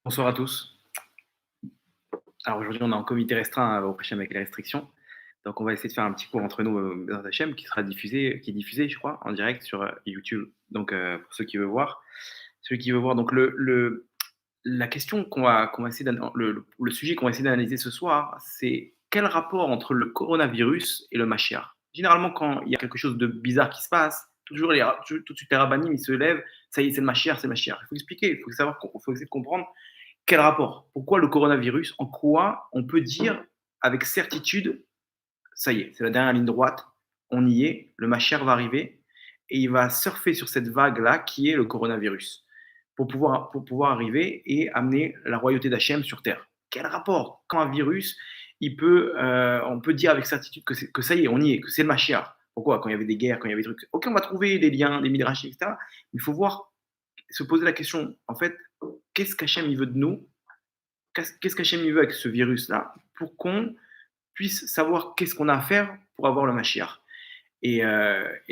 Bonsoir à tous. Alors aujourd'hui, on est en comité restreint au Prichem avec les restrictions. Donc on va essayer de faire un petit cours entre nous, dans HM qui est diffusé, je crois, en direct sur YouTube. Donc pour ceux qui veulent voir. Celui qui veut voir, donc la question qu'on va essayer le sujet qu'on va essayer d'analyser ce soir, c'est quel rapport entre le coronavirus et le Mashiach. Généralement, quand il y a quelque chose de bizarre qui se passe, toujours tout de suite les rabbinim, ils se lèvent, ça y est, c'est le Mashiach, c'est le Mashiach. Il faut expliquer, il faut essayer de comprendre quel rapport. Pourquoi le coronavirus. En quoi on peut dire avec certitude, ça y est, c'est la dernière ligne droite, on y est, le Mashiach va arriver et il va surfer sur cette vague-là qui est le coronavirus pour pouvoir arriver et amener la royauté d'Hachem sur terre. Quel rapport? Quand un virus, on peut dire avec certitude que ça y est, on y est, que c'est le Mashiach. Pourquoi? Quand il y avait des guerres, quand il y avait des trucs. Ok, on va trouver des liens, des midrashim, etc. Il faut voir, se poser la question, en fait, qu'est-ce qu'Hachem il veut de nous? Qu'est-ce qu'Hachem il veut avec ce virus-là pour qu'on puisse savoir qu'est-ce qu'on a à faire pour avoir le Mashiach. Et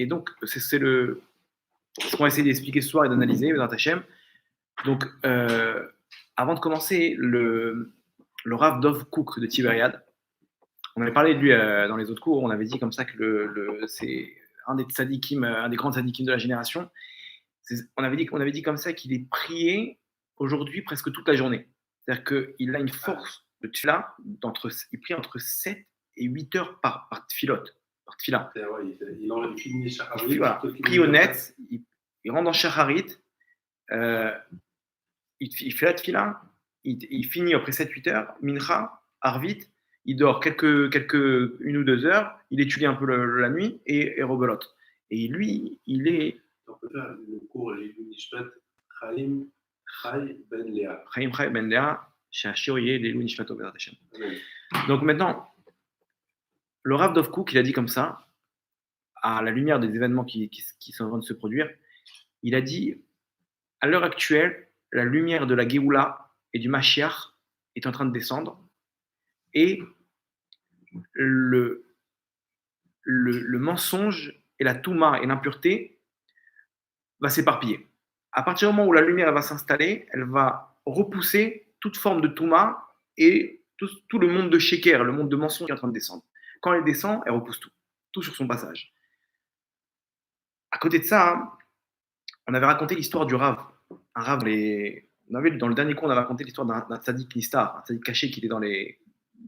donc, c'est ce qu'on va essayer d'expliquer ce soir et d'analyser dans Hachem. Donc, avant de commencer, le Rav Dov Kook de Tibériade, on avait parlé de lui dans les autres cours, on avait dit comme ça que c'est un des tzadikim, un des grands tzadikim de la génération. On avait dit comme ça qu'il est prié aujourd'hui presque toute la journée. C'est-à-dire qu'il a une force de tfila, il prie entre 7 et 8 heures par tfilote, par tfila. Ouais, il finit Il, voilà, il prie au net, il rentre dans Shacharit, il fait la tfila, il finit après 7-8 heures, mincha, arvit, il dort une ou 2 heures, il étudie un peu la nuit et rebelote. Et lui, il est. On peut faire le cours Nishmat Chaim Ben Léa. Chaim Ben Léa, chez Ashioye, les Louis Nishmato Bezrat Hashem. Donc maintenant, le Rav Dov Kook, il a dit comme ça, à la lumière des événements qui sont en train de se produire, il a dit, à l'heure actuelle, la lumière de la Géoula et du Mashiach est en train de descendre, et le mensonge et la touma et l'impureté va s'éparpiller. À partir du moment où la lumière elle va s'installer, elle va repousser toute forme de touma et tout le monde de sheker, le monde de mensonge qui est en train de descendre. Quand elle descend, elle repousse tout sur son passage. À côté de ça, on avait raconté l'histoire du Rav. Un Rav, dans le dernier cours, on avait raconté l'histoire d'un tzaddik nistar, un tzaddik caché qui était dans les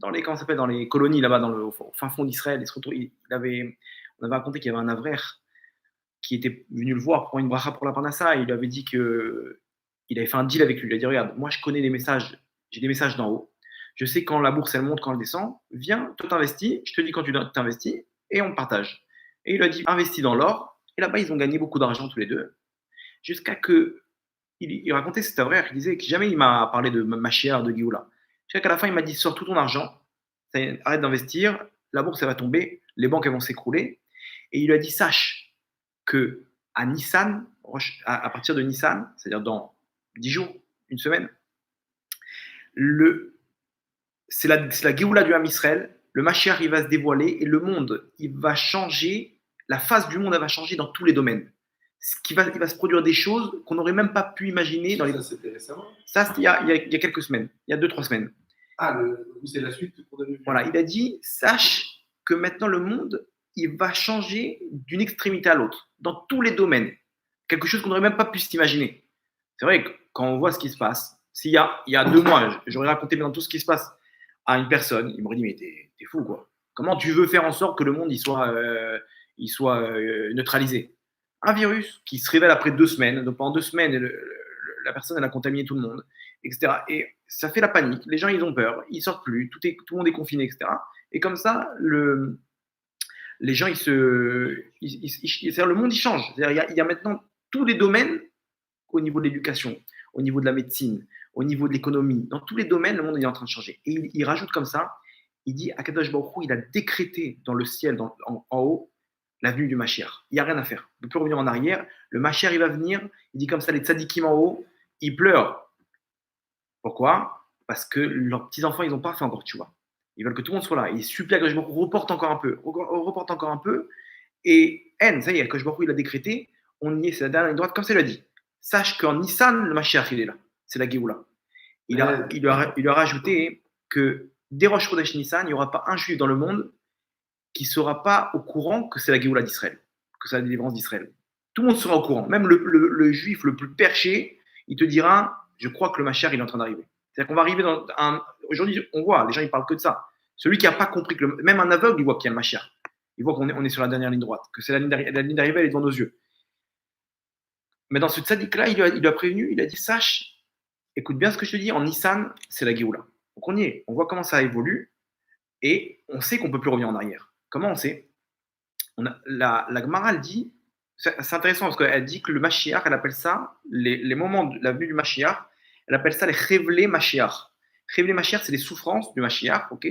comment ça s'appelle, dans les colonies là-bas, au fin fond d'Israël. On avait raconté qu'il y avait un avrer qui était venu le voir pour une bracha pour la parnassa. Il lui avait dit que il avait fait un deal avec lui. Il a dit, regarde, moi je connais les messages, j'ai des messages d'en haut. Je sais quand la bourse elle monte, quand elle descend. Viens, toi t'investis, je te dis quand tu t'investis et on partage. Et il a dit, investis dans l'or. Et là-bas, ils ont gagné beaucoup d'argent tous les deux. Jusqu'à que il racontait cet avrer, il disait que jamais il m'a parlé de Mashiach, de Géoula. Jusqu'à qu'à la fin, il m'a dit, sors tout ton argent, arrête d'investir, la bourse elle va tomber, les banques elles vont s'écrouler. Et il lui a dit, sache que à Nissan, à partir de Nissan, c'est-à-dire dans 10 jours, une semaine, c'est la Géoula du Ham Israël, le Mashiach il va se dévoiler et le monde, il va changer, la face du monde elle va changer dans tous les domaines. Il va se produire des choses qu'on n'aurait même pas pu imaginer dans les. Ça, c'était récemment. Ça, c'était il y a quelques semaines, il y a 2-3 semaines. Ah, c'est la suite qu'on avait vu. Voilà, il a dit, sache que maintenant le monde, il va changer d'une extrémité à l'autre, dans tous les domaines. Quelque chose qu'on n'aurait même pas pu s'imaginer. C'est vrai que quand on voit ce qui se passe, il y a 2 mois, j'aurais raconté maintenant tout ce qui se passe à une personne, il m'aurait dit, mais t'es fou, quoi. Comment tu veux faire en sorte que le monde il soit neutralisé? Un virus qui se révèle après 2 semaines, donc pendant 2 semaines, la personne elle a contaminé tout le monde, etc. Et ça fait la panique, les gens ils ont peur, ils sortent plus, tout le monde est confiné, etc. Et comme ça, les gens c'est-à-dire le monde il change. C'est-à-dire, il y a maintenant tous les domaines au niveau de l'éducation, au niveau de la médecine, au niveau de l'économie, dans tous les domaines, le monde est en train de changer. Et il rajoute comme ça, il dit, Akadosh Baruch Hu, il a décrété dans le ciel, en haut, la venue du Mashiach. Il n'y a rien à faire. On ne peut plus revenir en arrière. Le Mashiach, il va venir. Il dit comme ça, les tzadikim en haut, ils pleurent. Pourquoi? Parce que leurs petits-enfants, ils n'ont pas fait encore, tu vois. Ils veulent que tout le monde soit là. Ils supplient à Akadosh Baruch Hu, reporte encore un peu. Et ça y est, Akadosh Baruch Hu, il a décrété, on y est, c'est la dernière ligne droite, comme ça il a dit. Sache qu'en Nissan, le Mashiach, il est là. C'est la Géoula. il a rajouté que dès Rosh Chodesh Nissan, il n'y aura pas un juif dans le monde qui ne sera pas au courant que c'est la Géoula d'Israël, que c'est la délivrance d'Israël. Tout le monde sera au courant. Même le juif le plus perché, il te dira, je crois que le Mashiach, il est en train d'arriver. C'est-à-dire qu'on va arriver dans un... Aujourd'hui, on voit, les gens, ils parlent que de ça. Celui qui n'a pas compris que... Même un aveugle, il voit qu'il y a le Mashiach. Il voit qu'on est sur la dernière ligne droite, que c'est la ligne d'arrivée, elle est devant nos yeux. Mais dans ce tzaddik-là, il lui a prévenu, il a dit, sache, écoute bien ce que je te dis, en Nissan, c'est la Géoula. Donc on y est, on voit comment ça évolue, et on sait qu'on ne peut plus revenir en arrière. Comment on sait? La Gemara, elle dit, c'est intéressant parce qu'elle dit que le Mashiach, elle appelle ça, les moments de la venue du Mashiach, elle appelle ça les Chevlé Mashiach. Chevlé Mashiach, c'est les souffrances du Mashiach, ok?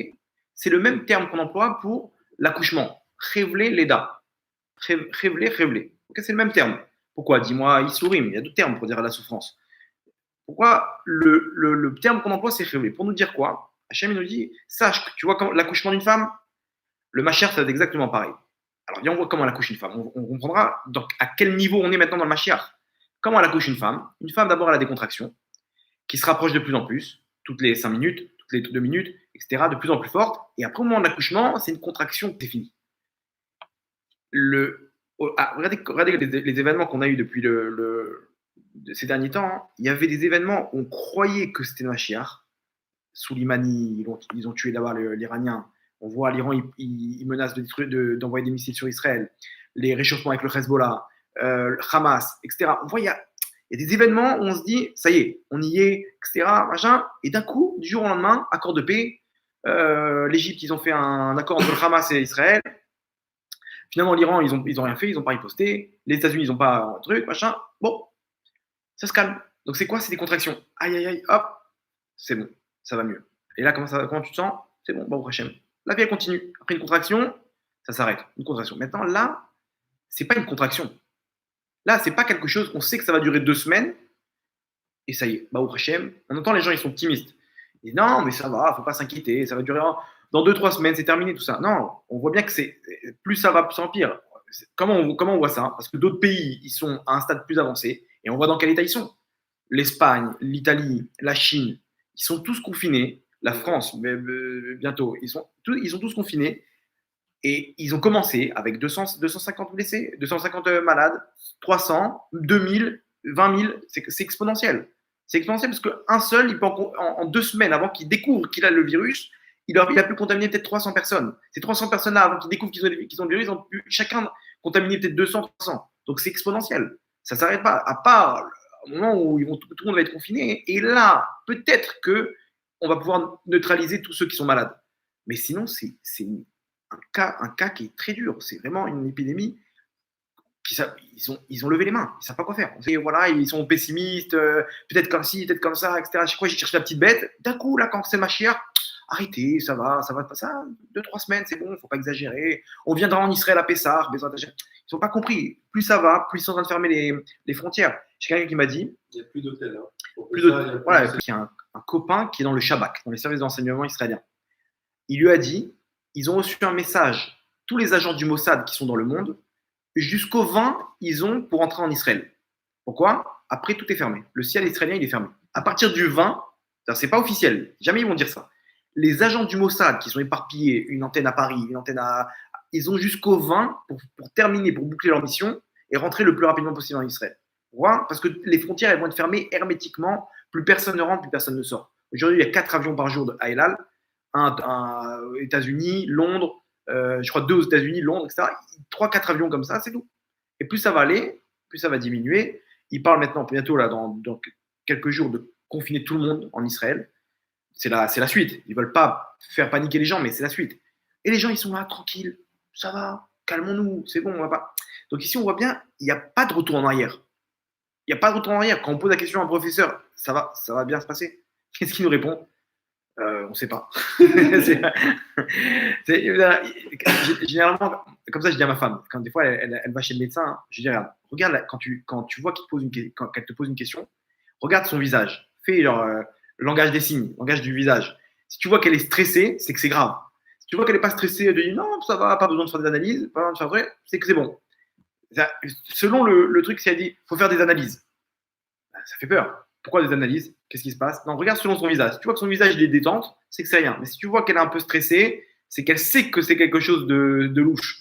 C'est le même terme qu'on emploie pour l'accouchement. Chevlé Leda. Chevlé. Ok, c'est le même terme. Pourquoi? Dis-moi, Issourim, il y a d'autres termes pour dire la souffrance. Pourquoi le terme qu'on emploie, c'est Chevlé? Pour nous dire quoi? Hachem nous dit, sache que tu vois l'accouchement d'une femme, le Mashiach, c'est exactement pareil. Alors, viens, on voit comment elle accouche une femme. On comprendra donc, à quel niveau on est maintenant dans le Mashiach. Comment elle accouche une femme? Une femme, d'abord, elle a des contractions qui se rapprochent de plus en plus, toutes les 5 minutes, toutes les 2 minutes, etc., de plus en plus fortes. Et après, au moment de l'accouchement, c'est une contraction définie. Regardez les événements qu'on a eus depuis ces derniers temps. Hein. Il y avait des événements où on croyait que c'était le Mashiach. Souleymani, ils ont tué d'abord l'Iranien. On voit l'Iran, il menace d'envoyer des missiles sur Israël. Les réchauffements avec le Hezbollah, le Hamas, etc. On voit, il y a des événements où on se dit, ça y est, on y est, etc. Machin, et d'un coup, du jour au lendemain, accord de paix. L'Égypte, ils ont fait un accord entre le Hamas et Israël. Finalement, l'Iran, ils ont rien fait, ils n'ont pas riposté. Les États-Unis, ils n'ont pas un truc, machin. Bon, ça se calme. Donc c'est quoi? C'est des contractions. Aïe, hop, c'est bon, ça va mieux. Et là, comment tu te sens? C'est bon, bon, Hachem. La vie, elle continue. Après une contraction, ça s'arrête. Une contraction. Maintenant, là, c'est pas une contraction. Là, c'est pas quelque chose, on sait que ça va durer 2 semaines, et ça y est, Baruch Hashem. On entend les gens, ils sont optimistes. Ils disent non, mais ça va, faut pas s'inquiéter, ça va durer dans 2-3 semaines, c'est terminé, tout ça. Non, on voit bien que plus ça va, plus ça empire. Comment on voit ça? Parce que d'autres pays, ils sont à un stade plus avancé, et on voit dans quel état ils sont. L'Espagne, l'Italie, la Chine, ils sont tous confinés. La France, bientôt, ils sont tous confinés. Et ils ont commencé avec 250 blessés, 250 malades, 300, 2000, 20 000. C'est exponentiel. C'est exponentiel parce qu'un seul, il peut en 2 semaines, avant qu'il découvre qu'il a le virus, il a pu contaminer peut-être 300 personnes. Ces 300 personnes-là, avant qu'ils découvrent qu'ils ont le virus, ils ont pu chacun contaminer peut-être 200, 300. Donc c'est exponentiel. Ça ne s'arrête pas, à part au moment où tout le monde va être confiné. Et là, peut-être qu'on va pouvoir neutraliser tous ceux qui sont malades. Mais sinon, c'est un cas qui est très dur. C'est vraiment une épidémie. Ils ont levé les mains. Ils ne savent pas quoi faire. Voilà, ils sont pessimistes, peut-être comme ci, peut-être comme ça, etc. À chaque fois, ils cherchent la petite bête. D'un coup, là, quand c'est Mashiach, arrêtez, ça va passer 2-3 semaines, c'est bon, il ne faut pas exagérer. On viendra en Israël à Pessah. Ils n'ont pas compris. Plus ça va, plus ils sont en train de fermer les frontières. J'ai quelqu'un qui m'a dit. Il n'y a plus d'hôtel. Hein. Voilà, il y a un copain qui est dans le Shabak, dans les services d'enseignement israéliens. Il lui a dit, ils ont reçu un message, tous les agents du Mossad qui sont dans le monde, jusqu'au 20, ils ont pour entrer en Israël. Pourquoi? Après, tout est fermé. Le ciel israélien, il est fermé. À partir du 20, c'est pas officiel, jamais ils vont dire ça. Les agents du Mossad qui sont éparpillés, une antenne à Paris, une antenne ils ont jusqu'au 20 pour terminer, pour boucler leur mission et rentrer le plus rapidement possible en Israël. Pourquoi? Parce que les frontières, elles vont être fermées hermétiquement, plus personne ne rentre, plus personne ne sort. Aujourd'hui, il y a 4 avions par jour à El Al, un aux États-Unis, Londres, je crois 2 aux États-Unis, Londres, etc. 3-4 avions comme ça, c'est tout. Et plus ça va aller, plus ça va diminuer. Ils parlent maintenant, bientôt, là, dans quelques jours, de confiner tout le monde en Israël. C'est la suite. Ils ne veulent pas faire paniquer les gens, mais c'est la suite. Et les gens, ils sont là, tranquilles. Ça va, calmons-nous, c'est bon, on va pas. Donc ici, on voit bien, il n'y a pas de retour en arrière. Il n'y a pas de retour en arrière. Quand on pose la question à un professeur, ça va bien se passer. Qu'est-ce qu'il nous répond? On ne sait pas. Généralement, comme ça, je dis à ma femme, quand des fois elle va chez le médecin, je dis regarde quand tu vois qu'elle te pose une question, regarde son visage, fais le langage des signes, le langage du visage. Si tu vois qu'elle est stressée, c'est que c'est grave. Si tu vois qu'elle n'est pas stressée, elle te dit non, ça va, pas besoin de faire des analyses, pas besoin de faire vrai, c'est que c'est bon. Selon le truc, si elle dit faut faire des analyses, ça fait peur. Pourquoi des analyses? Qu'est-ce qui se passe? Non, regarde selon son visage. Si tu vois que son visage il est détente, c'est que c'est rien. Mais si tu vois qu'elle est un peu stressée, c'est qu'elle sait que c'est quelque chose de louche.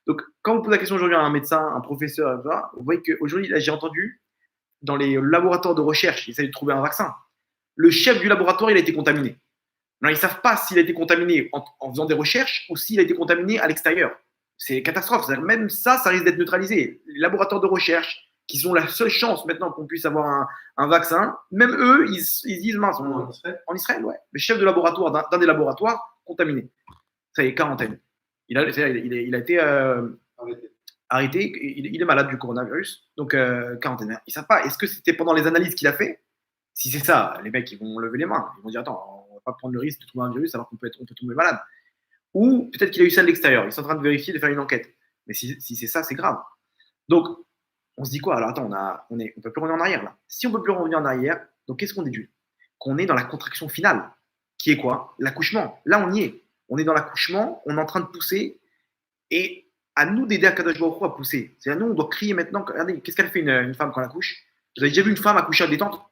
Donc, quand vous posez la question aujourd'hui à un médecin, un professeur, etc., vous voyez qu'aujourd'hui, là, j'ai entendu dans les laboratoires de recherche, ils essayent de trouver un vaccin. Le chef du laboratoire, il a été contaminé. Non, ils ne savent pas s'il a été contaminé en faisant des recherches ou s'il a été contaminé à l'extérieur. C'est catastrophe. Même ça risque d'être neutralisé. Les laboratoires de recherche, qui sont la seule chance maintenant qu'on puisse avoir un vaccin, même eux, ils disent mince, en Israël, ouais. Le chef de laboratoire d'un des laboratoires contaminé. Ça y est, quarantaine. Il a été arrêté. Il est malade du coronavirus, donc quarantaine. Ils ne savent pas. Est-ce que c'était pendant les analyses qu'il a fait? Si c'est ça, les mecs, ils vont lever les mains. Ils vont dire attends, on ne va pas prendre le risque de trouver un virus alors qu'on peut tomber malade. Ou peut-être qu'il a eu ça de l'extérieur. Ils sont en train de vérifier, de faire une enquête. Mais si c'est ça, c'est grave. Donc, on se dit quoi? Alors attends, on peut plus revenir en arrière là. Si on peut plus revenir en arrière, donc qu'est-ce qu'on déduit? Qu'on est dans la contraction finale, qui est quoi? L'accouchement. Là, on y est. On est dans l'accouchement, on est en train de pousser, et à nous d'aider Akadosh Baruch Hu à pousser. C'est-à-dire, nous, on doit crier maintenant. Regardez, qu'est-ce qu'elle fait une femme quand elle accouche? Vous avez déjà vu une femme accoucher à détente?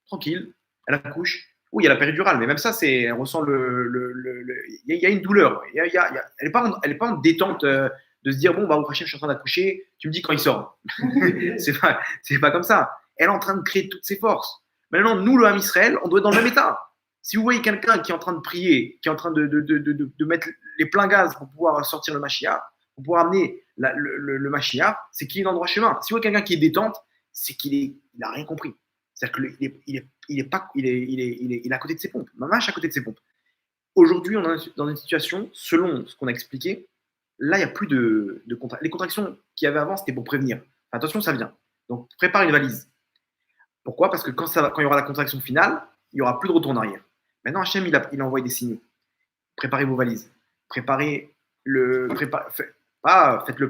Tranquille, elle accouche. Oui, il y a la péridurale, mais même ça, elle ressent il y a une douleur. Elle n'est pas en détente de se dire bon, bah, au prochain, je suis en train d'accoucher, tu me dis quand il sort. c'est pas comme ça. Elle est en train de créer toutes ses forces. Maintenant, nous, le Ham Israël, on doit être dans le même état. Si vous voyez quelqu'un qui est en train de prier, qui est en train de mettre les pleins gaz pour pouvoir sortir le Mashiach, pour pouvoir amener le Mashiach, c'est qu'il est dans le droit chemin. Si vous voyez quelqu'un qui est détente, c'est qu'il n'a rien compris. C'est-à-dire qu'il est à côté de ses pompes, mamache à côté de ses pompes. Aujourd'hui, on est dans une situation, selon ce qu'on a expliqué, là, il n'y a plus de contractions. Les contractions qu'il y avait avant, c'était pour prévenir. Enfin, attention, ça vient. Donc, prépare une valise. Pourquoi? Parce que quand il y aura la contraction finale, il n'y aura plus de retour en arrière. Maintenant, Hachem, il a envoyé des signaux. Préparez vos valises. Faites le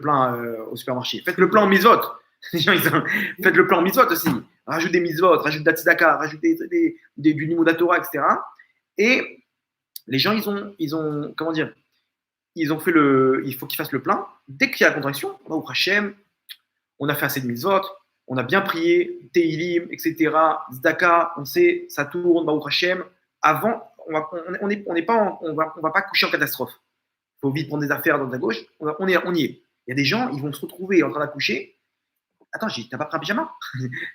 plein au supermarché. Faites le plein en mitzvot. Faites le plein en mitzvot aussi. Rajoute des mitzvot, rajoute de la tzedaka, rajoute du limud Torah, etc. Et les gens, ils ont comment dire, ils ont fait il faut qu'ils fassent le plein. Dès qu'il y a la contraction, on va au Hachem, on a fait assez de mitzvot, on a bien prié, Teilim, etc. Tzedaka, on sait, ça tourne, Baruch Hashem. Avant, on va pas coucher en catastrophe. Il faut vite prendre des affaires dans ta gauche. On y est. Il y a des gens, ils vont se retrouver en train d'accoucher. Attends, t'as pas pris un pyjama?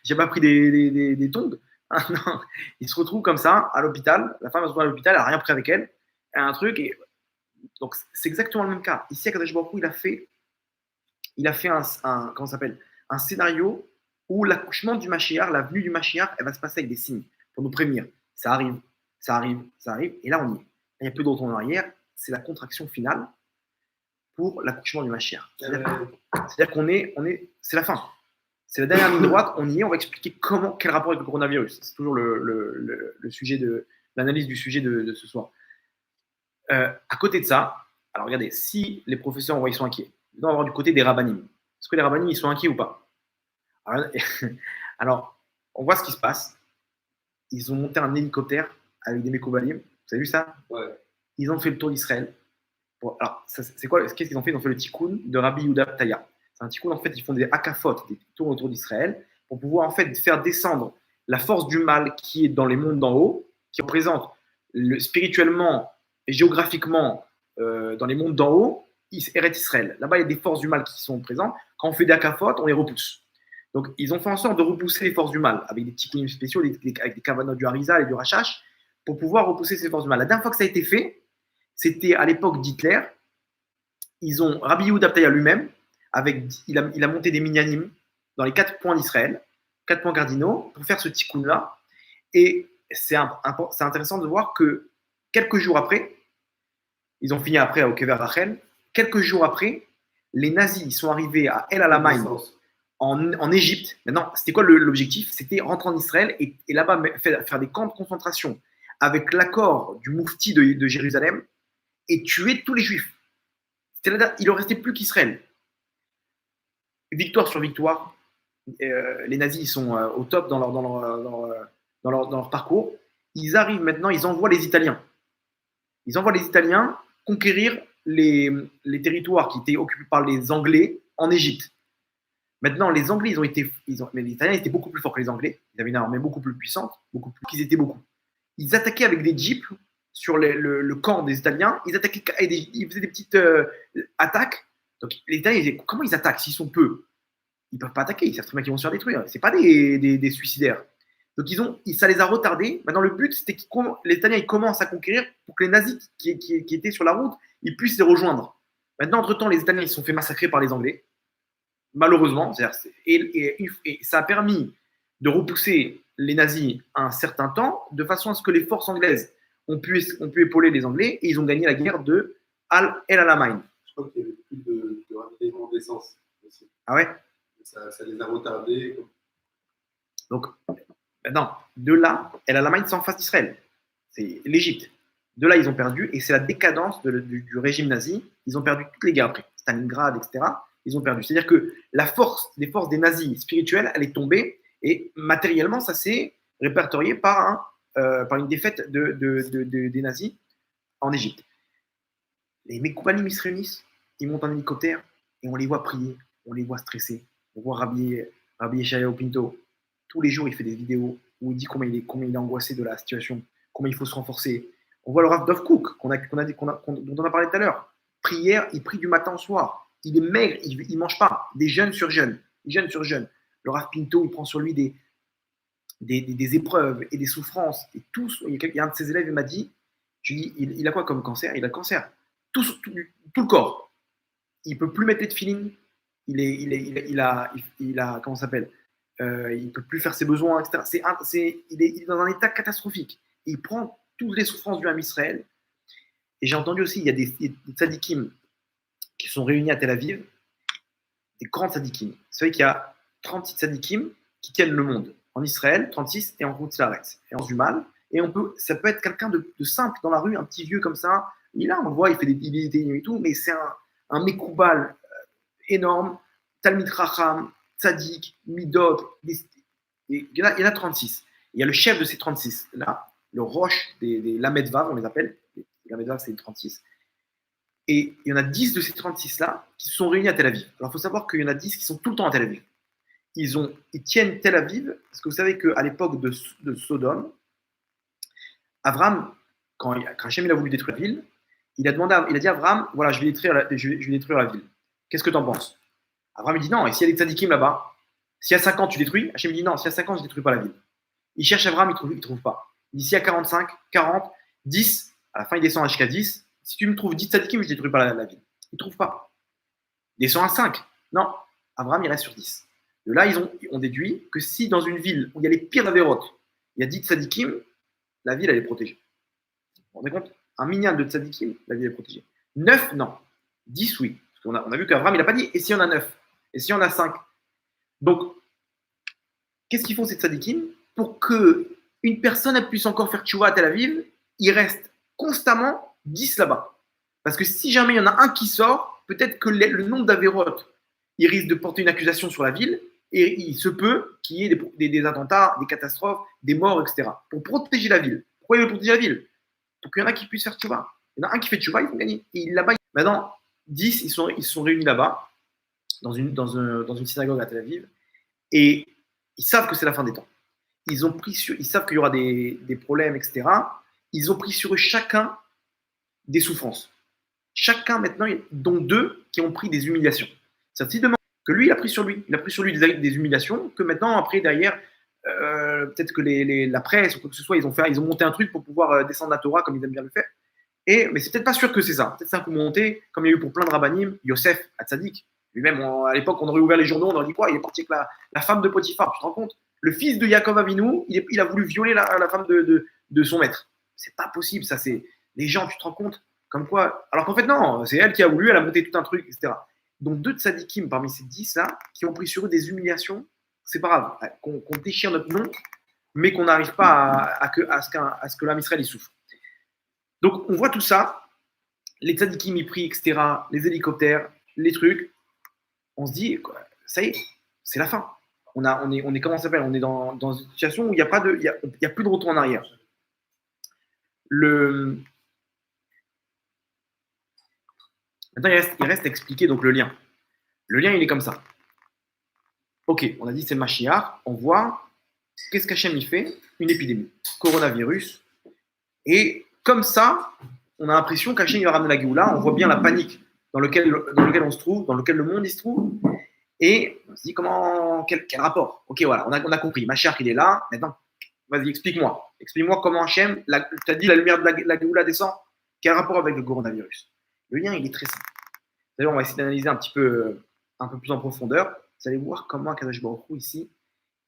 J'ai pas pris des tongs? Ah, non. Ils se retrouvent comme ça à l'hôpital. La femme va se retrouver à l'hôpital, elle n'a rien pris avec elle. Elle a un truc. Et... Donc, c'est exactement le même cas. Ici, Akadosh Baruch Hu, il a fait comment ça s'appelle? Un scénario où l'accouchement du Mashiach, la venue du Mashiach, elle va se passer avec des signes pour nous prévenir. Ça arrive. Et là, on y est. Il n'y a plus de retour en arrière. C'est la contraction finale pour l'accouchement du Mashiach. C'est-à-dire qu'on c'est la fin. C'est la dernière ligne droite. On y est. On va expliquer quel rapport avec le coronavirus. C'est toujours le sujet l'analyse du sujet de ce soir. À côté de ça, alors regardez, si les professeurs ils sont inquiets, ils doivent avoir du côté des rabbinim. Est-ce que les rabbinim ils sont inquiets ou pas? Alors, on voit ce qui se passe. Ils ont monté un hélicoptère avec des Mekoubalim. Vous avez vu ça? Ouais. Ils ont fait le tour d'Israël. Alors, c'est quoi? Qu'est-ce qu'ils ont fait? Ils ont fait le tikkun de Rabbi Yehuda Taya. C'est un tikkun, en fait, ils font des hakafot, des tours autour d'Israël, pour pouvoir en fait faire descendre la force du mal qui est dans les mondes d'en haut, qui représente spirituellement et géographiquement dans les mondes d'en haut, Eretz Israël. Là-bas, il y a des forces du mal qui sont présentes. Quand on fait des hakafot, on les repousse. Donc, ils ont fait en sorte de repousser les forces du mal avec des tikkunim spéciaux, avec des kavanot du Harizal et du Rachash, pour pouvoir repousser ces forces du mal. La dernière fois que ça a été fait, c'était à l'époque d'Hitler. Rabbi Yehuda Taya lui-même, il a monté des minyanim dans les 4 points d'Israël, 4 points cardinaux, pour faire ce tikkun-là. Et c'est intéressant de voir que quelques jours après, ils ont fini après au Kever Rachel, quelques jours après, les nazis sont arrivés à El Alamein en Égypte. Maintenant, c'était quoi l'objectif? C'était rentrer en Israël et là-bas faire des camps de concentration avec l'accord du moufti de Jérusalem et tuer tous les juifs. Il ne restait plus qu'Israël. Victoire sur victoire, les nazis ils sont au top dans leur parcours. Ils arrivent maintenant, ils envoient les Italiens. Ils envoient les Italiens conquérir les territoires qui étaient occupés par les Anglais en Égypte. Maintenant, les Anglais, mais les Italiens étaient beaucoup plus forts que les Anglais. Ils avaient une armée beaucoup plus puissante, beaucoup plus qu'ils étaient beaucoup. Ils attaquaient avec des jeeps sur le camp des Italiens. Ils attaquaient, ils faisaient des petites attaques. Donc les Italiens, ils disaient, comment ils attaquent s'ils sont peu? Ils peuvent pas attaquer. Ils savent très bien qu'ils vont se faire détruire. C'est pas des suicidaires. Donc ça les a retardés. Maintenant, le but, c'était que les Italiens ils commencent à conquérir pour que les nazis qui étaient sur la route, ils puissent les rejoindre. Maintenant, entre-temps, les Italiens ils se sont fait massacrer par les Anglais. Malheureusement, et ça a permis de repousser les nazis un certain temps, de façon à ce que les forces anglaises ont pu épauler les Anglais, et ils ont gagné la guerre de Al El Alamein. Je crois qu'il y avait plus de ravitaillement d'essence aussi. Ah ouais? Ça les a retardés. Donc, maintenant, de là, El Alamein, c'est en face d'Israël. C'est l'Égypte. De là, ils ont perdu, et c'est la décadence du régime nazi. Ils ont perdu toutes les guerres après, Stalingrad, etc. Ils ont perdu. C'est-à-dire que les forces des nazis spirituelles, elle est tombée, et matériellement, ça s'est répertorié par une défaite des nazis en Égypte. Les Mekoubanim, ils se réunissent, ils montent en hélicoptère, et on les voit prier, on les voit stresser. On voit Rabbi Yeshayahu Pinto, tous les jours, il fait des vidéos où il dit combien il est angoissé de la situation, combien il faut se renforcer. On voit le Rav Dov Cook, dont on a parlé tout à l'heure. Prière, il prie du matin au soir. Il est maigre, il ne mange pas. Des jeunes sur jeunes. Le Rav Pinto, il prend sur lui des épreuves et des souffrances. Et tous, il y a un de ses élèves, il m'a dit, je lui dis, il a quoi comme cancer? Il a le cancer. Tout le corps. Il ne peut plus mettre les tefilines. Il a comment ça s'appelle? Il ne peut plus faire ses besoins, etc. Il est dans un état catastrophique. Et il prend toutes les souffrances du Ham Israël. Et j'ai entendu aussi, il y a des tzadikim qui sont réunis à Tel Aviv, des grands tzadikim. Vous savez qu'il y a 36 tzadikim qui tiennent le monde. En Israël, 36, et en Routz-Laretz, et en Zumal. Et ça peut être quelqu'un de simple dans la rue, un petit vieux comme ça. On le voit, il fait des idées et tout, mais c'est un Mekoubal énorme, Talmid Racham, Tzadik, Midot. Il y en a 36. Il y a le chef de ces 36, là, le Roche des Lamed Vav, on les appelle. Les Lamed Vav, c'est les 36. Et il y en a 10 de ces 36-là qui se sont réunis à Tel Aviv. Alors, il faut savoir qu'il y en a 10 qui sont tout le temps à Tel Aviv. Ils tiennent Tel Aviv, parce que vous savez qu'à l'époque de Sodome, Avram, quand Hachem a voulu détruire la ville, il a dit à Avram, voilà, je vais détruire la ville. Qu'est-ce que tu en penses? Avram, il dit non, et s'il y a des tzadikim là-bas, s'il y a 50, tu détruis? Hachem dit non, s'il y a 50, je ne détruis pas la ville. Il cherche Avram, il ne trouve pas. Il dit s'il y a 45, 40, 10, à la fin il descend jusqu'à 10. Si tu me trouves 10 tzadikim, je ne détruis pas la ville. Il ne trouve pas. Il descend à 5. Non, Avram, il reste sur 10. De là, on déduit que si dans une ville où il y a les pires avérotes, il y a 10 tzadikim, la ville, elle est protégée. Vous vous rendez compte? Un minyan de tzadikim, la ville est protégée. 9, non. 10, oui. Parce qu'on a vu qu'Avram, il n'a pas dit, et si on a 9? Et si on a 5? Donc, qu'est-ce qu'ils font ces tzadikim? Pour qu'une personne puisse encore faire tchouva à Tel Aviv, il reste constamment 10 là-bas. Parce que si jamais il y en a un qui sort, peut-être que le nombre d'avérotes, il risque de porter une accusation sur la ville, et il se peut qu'il y ait des attentats, des catastrophes, des morts, etc. Pour protéger la ville. Pourquoi il veut protéger la ville? Pour qu'il y en a qui puissent faire tchouva. Il y en a un qui fait tchouva, ils vont gagner. Et là-bas, maintenant, 10, ils se sont réunis là-bas, dans une synagogue à Tel Aviv, et ils savent que c'est la fin des temps. Ils savent qu'il y aura des problèmes, etc. Ils ont pris sur eux chacun des souffrances. Chacun maintenant, dont 2 qui ont pris des humiliations. Ça te demande que lui, il a pris sur lui des humiliations, que maintenant, après, derrière, peut-être que la presse ou quoi que ce soit, ils ont monté un truc pour pouvoir descendre la Torah comme ils aiment bien le faire. Mais c'est peut-être pas sûr que c'est ça. Peut-être c'est un coup monté, comme il y a eu pour plein de rabbanim, Yosef Hatzadik. Lui-même, à l'époque, on aurait ouvert les journaux, on aurait dit quoi? Il est parti avec la femme de Potiphar, tu te rends compte? Le fils de Yaakov Avinu, il a voulu violer la femme de son maître. C'est pas possible, ça. C'est les gens, tu te rends compte? Comme quoi? Alors qu'en fait, non, c'est elle qui a voulu, elle a monté tout un truc, etc. Donc 2 tzadikim parmi ces 10-là, qui ont pris sur eux des humiliations, c'est pas grave, qu'on déchire notre nom, mais qu'on n'arrive pas à ce que l'âme Israël y souffre. Donc on voit tout ça, les tzadikim y prient, etc., les hélicoptères, les trucs, on se dit, quoi, ça y est, c'est la fin. On est comment ça s'appelle? On est dans une situation où il n'y a plus de retour en arrière. Maintenant, il reste à expliquer donc le lien. Le lien, il est comme ça. Ok, on a dit c'est le Mashiach, on voit, qu'est-ce qu'Hachem il fait? Une épidémie, coronavirus. Et comme ça, on a l'impression qu'Hachem il va ramener la Géoula, on voit bien la panique dans lequel on se trouve, dans lequel le monde il se trouve. Et on se dit quel rapport? Ok, voilà, on a compris. Mashiach il est là, maintenant, vas-y, explique-moi. Explique-moi comment Hachem, tu as dit la lumière de la Géoula descend, quel rapport avec le coronavirus? Le lien il est très simple. D'ailleurs, on va essayer d'analyser un peu plus en profondeur. Vous allez voir comment Kadosh Baruch Hu, ici,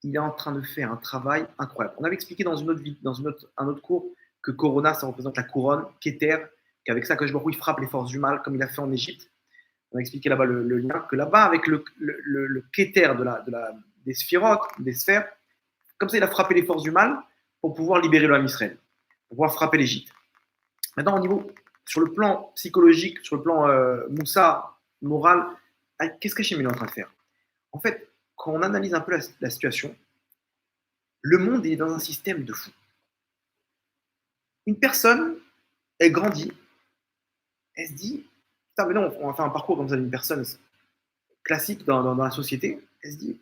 il est en train de faire un travail incroyable. On avait expliqué dans un autre cours que Corona, ça représente la couronne, Keter, qu'avec ça, Kadosh Baruch Hu, il frappe les forces du mal, comme il a fait en Égypte. On a expliqué là-bas le lien, que là-bas, avec le Keter des sphirotes, des sphères, comme ça, il a frappé les forces du mal pour pouvoir libérer le Ham Israël, pour pouvoir frapper l'Égypte. Maintenant, sur le plan psychologique, sur le plan moussa, moral, qu'est-ce qu'Hachem est en train de faire? En fait, quand on analyse un peu la situation, le monde est dans un système de fou. Une personne, elle grandit, elle se dit, putain, mais non, on va faire un parcours comme ça d'une personne classique dans la société, elle se dit,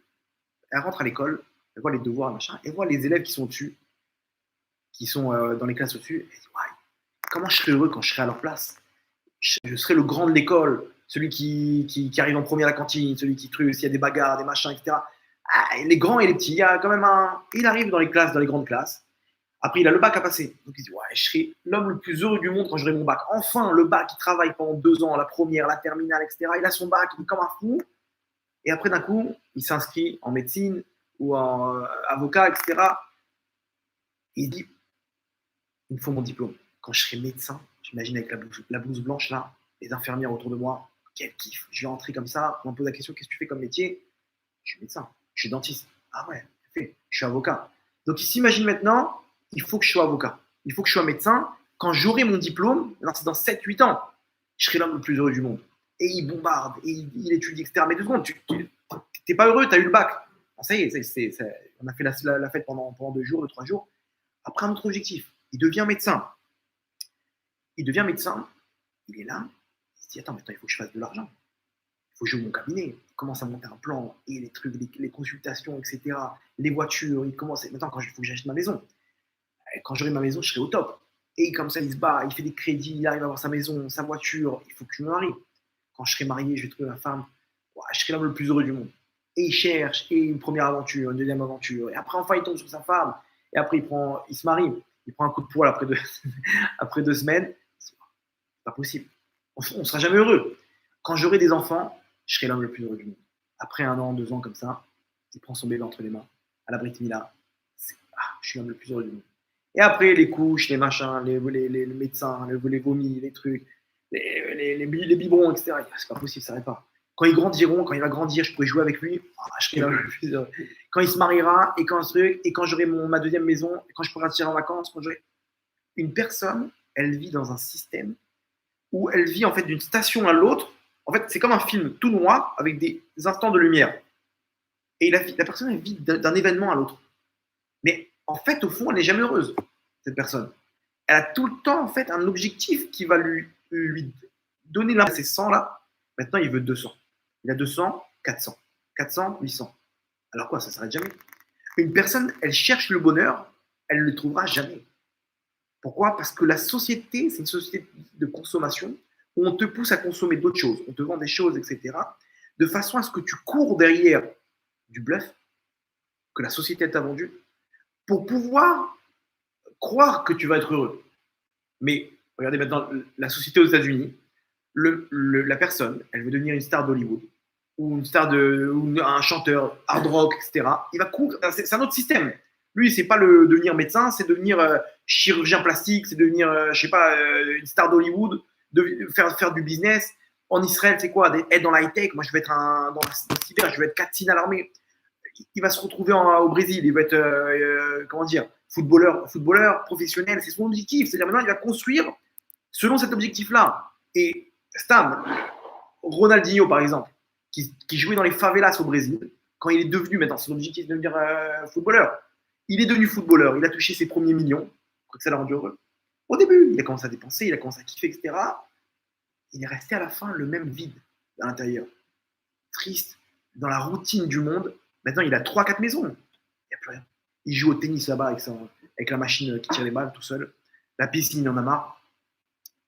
elle rentre à l'école, elle voit les devoirs, machin, elle voit les élèves qui sont au-dessus, qui sont dans les classes au-dessus, elle se dit, ouais, comment je serais heureux quand je serais à leur place? Je serais le grand de l'école, celui qui arrive en premier à la cantine, celui qui true s'il y a des bagarres, des machins, etc. Ah, les grands et les petits, il y a quand même il arrive dans les grandes classes. Après, il a le bac à passer. Donc, il dit, ouais, je serai l'homme le plus heureux du monde quand j'aurai mon bac. Enfin, le bac, il travaille pendant 2 ans, la première, la terminale, etc. Il a son bac, il est comme un fou. Et après, d'un coup, il s'inscrit en médecine ou en avocat, etc. Et il dit, il me faut mon diplôme. Quand je serai médecin, j'imagine avec la blouse blanche là, les infirmières autour de moi, quel kiff. Je vais rentrer comme ça, on me pose la question, qu'est-ce que tu fais comme métier? Je suis médecin, je suis dentiste. Ah ouais, je suis avocat. Donc il s'imagine maintenant, il faut que je sois avocat, il faut que je sois médecin. Quand j'aurai mon diplôme, c'est dans 7-8 ans, je serai l'homme le plus heureux du monde. Et il bombarde, et il étudie, etc. Mais 2 secondes, tu n'es pas heureux, tu as eu le bac. Bon, ça y est, on a fait la fête pendant 2 jours, 3 jours. Après, un autre objectif, il devient médecin. Il devient médecin, il est là, il se dit, attends, maintenant, il faut que je fasse de l'argent. Il faut que j'ouvre mon cabinet, il commence à monter un plan, et les trucs, les consultations, etc., les voitures, il commence, maintenant, il faut que j'achète ma maison. Quand j'aurai ma maison, je serai au top. Et comme ça, il se bat, il fait des crédits, il arrive à avoir sa maison, sa voiture, il faut que je me marie. Quand je serai marié, je vais trouver ma femme, ouais, je serai l'homme le plus heureux du monde. Et il cherche, et une première aventure, une deuxième aventure, et après, enfin, il tombe sur sa femme, et après, il se marie, il prend un coup de poil après 2 semaines. C'est pas possible. On ne sera jamais heureux. Quand j'aurai des enfants, je serai l'homme le plus heureux du monde. Après 1 an, 2 ans comme ça, il prend son bébé entre les mains, à la Brit Mila. Je suis l'homme le plus heureux du monde. Et après, les couches, les machins, les médecins, les vomis, les trucs, les biberons, etc. C'est pas possible, ça n'arrête pas. Quand ils grandiront, quand il va grandir, je pourrai jouer avec lui. Je serai l'homme le plus heureux. Quand il se mariera, et quand j'aurai ma deuxième maison, et quand je pourrai partir en vacances, une personne, elle vit dans un système où elle vit en fait d'une station à l'autre. En fait, c'est comme un film tout noir avec des instants de lumière. Et la personne, elle vit d'un événement à l'autre. Mais en fait, au fond, elle n'est jamais heureuse, cette personne. Elle a tout le temps, en fait, un objectif qui va lui donner là, ces 100 là. Maintenant, il veut 200. Il a 200, 400. 400, 800. Alors quoi, ça ne s'arrête jamais. Une personne, elle cherche le bonheur, elle ne le trouvera jamais. Pourquoi? Parce que la société, c'est une société de consommation où on te pousse à consommer d'autres choses. On te vend des choses, etc. De façon à ce que tu cours derrière du bluff que la société t'a vendu pour pouvoir croire que tu vas être heureux. Mais regardez maintenant la société aux États-Unis, la personne, elle veut devenir une star d'Hollywood ou ou un chanteur hard rock, etc. Il va courir, c'est un autre système. Lui, c'est pas devenir médecin, c'est devenir chirurgien plastique, c'est devenir, je sais pas, une star d'Hollywood, faire du business. En Israël, c'est quoi? Être dans la high-tech. Moi, je vais être dans le cyber, je vais être Katsina à l'armée. Il va se retrouver au Brésil, il va être, comment dire, footballeur professionnel. C'est son objectif. C'est-à-dire maintenant, il va construire selon cet objectif-là. Et Stam, Ronaldinho, par exemple, qui jouait dans les favelas au Brésil, quand il est devenu, maintenant, son objectif de devenir footballeur. Il est devenu footballeur, il a touché ses premiers millions, je crois que ça l'a rendu heureux. Au début, il a commencé à dépenser, il a commencé à kiffer, etc. Il est resté à la fin le même vide à l'intérieur. Triste, dans la routine du monde, Maintenant, il a 3-4 maisons. Il n'y a plus rien. Il joue au tennis là-bas avec la machine qui tire les balles tout seul. La piscine, il en a marre.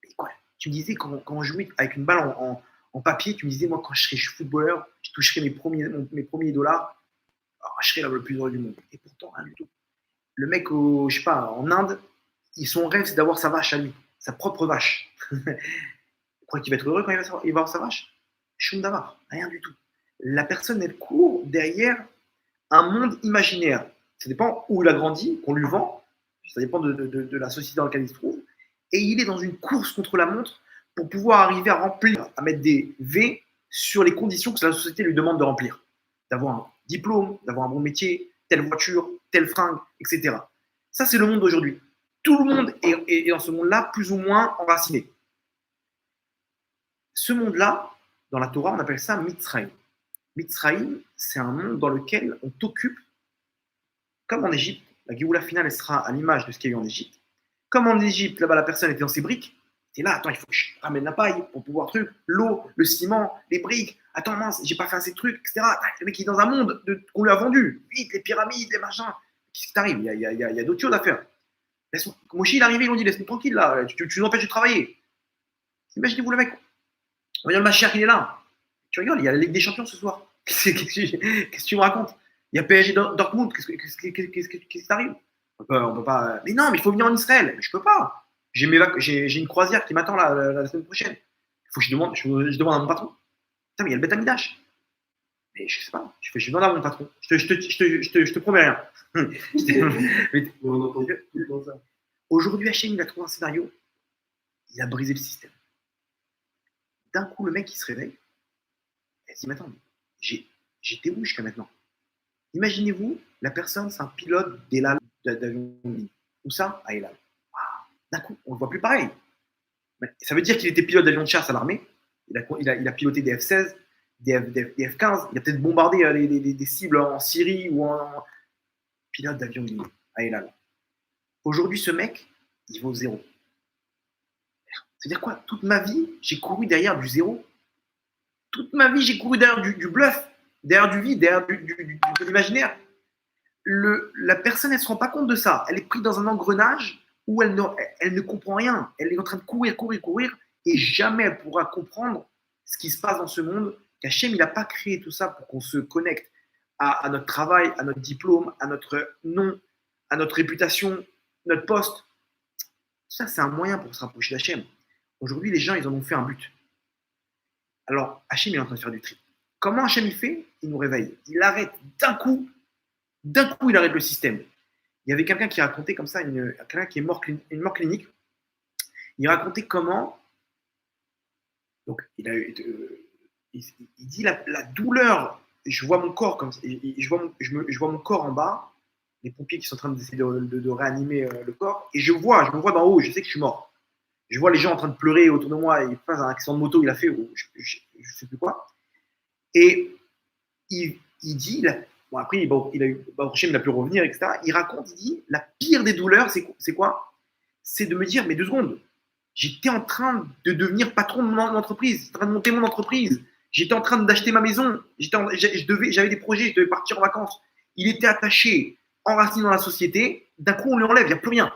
Et quoi, tu me disais, quand on jouait avec une balle en papier, tu me disais, moi, quand je serais footballeur, je toucherais mes premiers dollars, alors, je serais là le plus heureux du monde. Et pourtant, rien du tout. Le mec, je sais pas, en Inde, son rêve, c'est d'avoir sa vache à lui, sa propre vache. Tu crois qu'il va être heureux quand il va avoir sa vache? Choum d'avar, rien du tout. La personne, elle court derrière un monde imaginaire. Ça dépend où il a grandi, qu'on lui vend, ça dépend de la société dans laquelle il se trouve. Et il est dans une course contre la montre pour pouvoir arriver à remplir, à mettre des V sur les conditions que la société lui demande de remplir. D'avoir un diplôme, d'avoir un bon métier, telle voiture, telle fringue, etc. Ça, c'est le monde d'aujourd'hui. Tout le monde est dans ce monde-là plus ou moins enraciné. Ce monde-là, dans la Torah, on appelle ça Mitzrayim. Mitzrayim, c'est un monde dans lequel on t'occupe, comme en Égypte. La Géoula finale, elle sera à l'image de ce qu'il y a eu en Égypte. Comme en Égypte, là-bas, la personne était dans ses briques. Et là, attends, il faut que je ramène la paille pour pouvoir truc, l'eau, le ciment, les briques. Attends, mince, j'ai pas fait assez de trucs, etc. Le mec, il est dans un monde qu'on lui a vendu. Vite, les pyramides, les machins. Qu'est-ce qui t'arrive? Il y a d'autres choses à faire. Moshe, il est arrivé, ils ont dit, laisse-nous tranquille, là. Tu nous empêches de travailler. Imaginez-vous le mec. Regarde le Mashiach, il est là. Tu rigoles, il y a la Ligue des Champions ce soir. Qu'est-ce que tu me racontes? Il y a PSG Dortmund. Qu'est-ce qui t'arrive? On peut pas. Mais non, mais il faut venir en Israël. Mais je peux pas. J'ai une croisière qui m'attend la semaine prochaine. Il faut que je demande à mon patron. Putain, mais il y a le Beth Amidash. Mais je sais pas. Je demande à mon patron. Je te promets rien. Aujourd'hui, Hachem, il a trouvé un scénario. Il a brisé le système. D'un coup, le mec, il se réveille. Il se dit, mais attends, j'étais où jusqu'à maintenant? Imaginez-vous, la personne, c'est un pilote d'avion de ligne. Où ça? À Elal. D'un coup, on ne le voit plus pareil. Ça veut dire qu'il était pilote d'avion de chasse à l'armée. Il a piloté des F-16, des F-15. Il a peut-être bombardé des cibles en Syrie ou en pilote d'avion de ligne à Elal. Aujourd'hui, ce mec, il vaut 0. C'est-à-dire quoi? Toute ma vie, j'ai couru derrière du 0. Toute ma vie, j'ai couru derrière du bluff, derrière du vide, derrière de l'imaginaire. La personne, elle ne se rend pas compte de ça. Elle est prise dans un engrenage où elle ne comprend rien. Elle est en train de courir, et jamais elle pourra comprendre ce qui se passe dans ce monde. Qu'Hachem, il n'a pas créé tout ça pour qu'on se connecte à notre travail, à notre diplôme, à notre nom, à notre réputation, notre poste. Ça, c'est un moyen pour se rapprocher d'Hachem. Aujourd'hui, les gens, ils en ont fait un but. Alors, Hachem, il est en train de faire du tri. Comment Hachem, il fait? Il nous réveille. Il arrête d'un coup, il arrête le système. Il y avait quelqu'un qui racontait comme ça, quelqu'un qui est mort clinique. Il racontait comment, donc il dit la douleur, je vois mon corps comme ça, je vois mon corps en bas, les pompiers qui sont en train d'essayer de réanimer le corps, et je me vois d'en haut, je sais que je suis mort. Je vois les gens en train de pleurer autour de moi, il passe un accident de moto, il a fait, je ne sais plus quoi. Et il dit, bon, après, il a pu revenir, etc. Il raconte, il dit, la pire des douleurs, c'est quoi? C'est de me dire, mais 2 secondes, j'étais en train de devenir patron de mon entreprise, j'étais en train de monter mon entreprise, j'étais en train d'acheter ma maison, j'avais des projets, je devais partir en vacances. Il était attaché, enraciné dans la société, d'un coup, on lui enlève, il n'y a plus rien.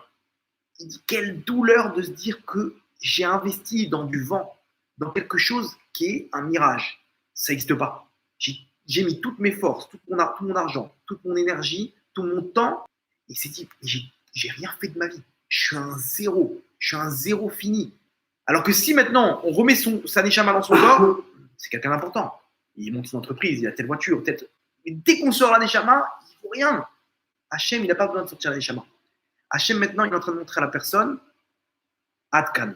Il dit, quelle douleur de se dire que j'ai investi dans du vent, dans quelque chose qui est un mirage. Ça n'existe pas. J'ai mis toutes mes forces, tout mon argent, toute mon énergie, tout mon temps, et il s'est dit, j'ai rien fait de ma vie. Je suis un zéro fini. Alors que si maintenant, on remet sa neshama dans son corps, c'est quelqu'un d'important. Il monte une entreprise, il a telle voiture, telle... Mais dès qu'on sort la neshama, il ne faut rien. Hachem, il n'a pas besoin de sortir la neshama. Hachem, maintenant, il est en train de montrer à la personne, Adkan.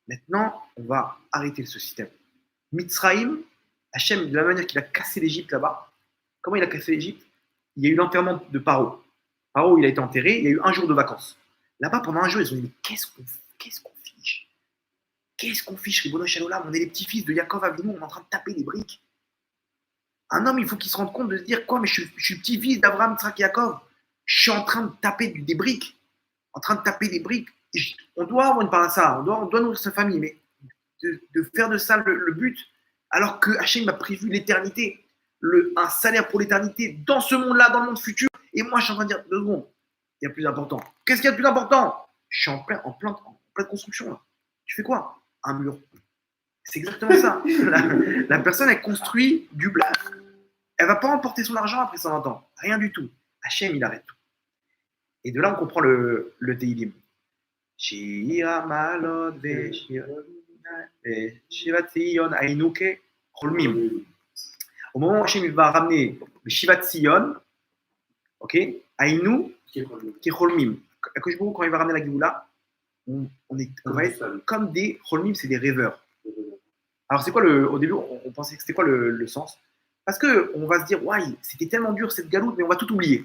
Maintenant, on va arrêter ce système. Mitzrayim, Hachem, de la manière qu'il a cassé l'Égypte là-bas, comment il a cassé l'Égypte? Il y a eu l'enterrement de Paro. Paro, il a été enterré, il y a eu un jour de vacances. Là-bas, pendant un jour, ils ont dit, mais qu'est-ce qu'on fiche? Qu'est-ce qu'on fiche, Ribono Shalolam? On est les petits-fils de Yaakov Avinu, on est en train de taper des briques. Un homme, il faut qu'il se rende compte de se dire, quoi, mais je suis petit-fils d'Abraham, Yitzhak, Yaakov. Je suis en train de taper des briques. On doit avoir une part à ça, on doit nourrir sa famille, mais de faire de ça le but, alors que Hachem a prévu l'éternité. un salaire pour l'éternité dans ce monde-là, dans le monde futur. Et moi, je suis en train de dire, 2 secondes, il y a plus important. Qu'est-ce qu'il y a de plus important? Je suis en pleine construction, là. Tu fais quoi? Un mur. C'est exactement ça. La personne, elle construit du bluff. Elle ne va pas emporter son argent après 120 ans. Rien du tout. Hachem, il arrête tout. Et de là, on comprend le Teilim. Shira malot Shivat Sion Ainuke Cholmim. Au moment où Hachem il va ramener le Shivat Sion, ok, Ainu Cholmim. Quand il va ramener la Géoula, on va être comme des Cholmim, c'est des rêveurs. Alors, c'est quoi au début, on pensait que c'était quoi le sens? Parce qu'on va se dire, ouais, c'était tellement dur cette galoute, mais on va tout oublier.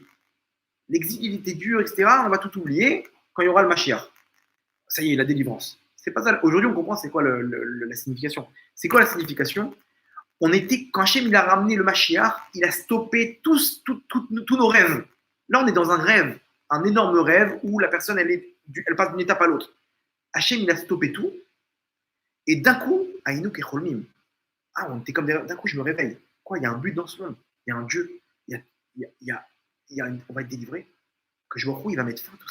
L'exil, il était dur, etc. On va tout oublier quand il y aura le Mashiach. Ça y est, la délivrance. C'est pas ça. Aujourd'hui, on comprend c'est quoi la signification. C'est quoi la signification? Quand Hachem il a ramené le Mashiach, il a stoppé tous nos rêves. Là, on est dans un rêve, un énorme rêve où la personne, elle passe d'une étape à l'autre. Hachem, il a stoppé tout. Et d'un coup, Aïnouk et Cholmim. Ah, on était comme d'un coup, je me réveille. Quoi, il y a un but dans ce monde. Il y a un Dieu. On va être délivré. Que je me retrouve, il va mettre fin à toutes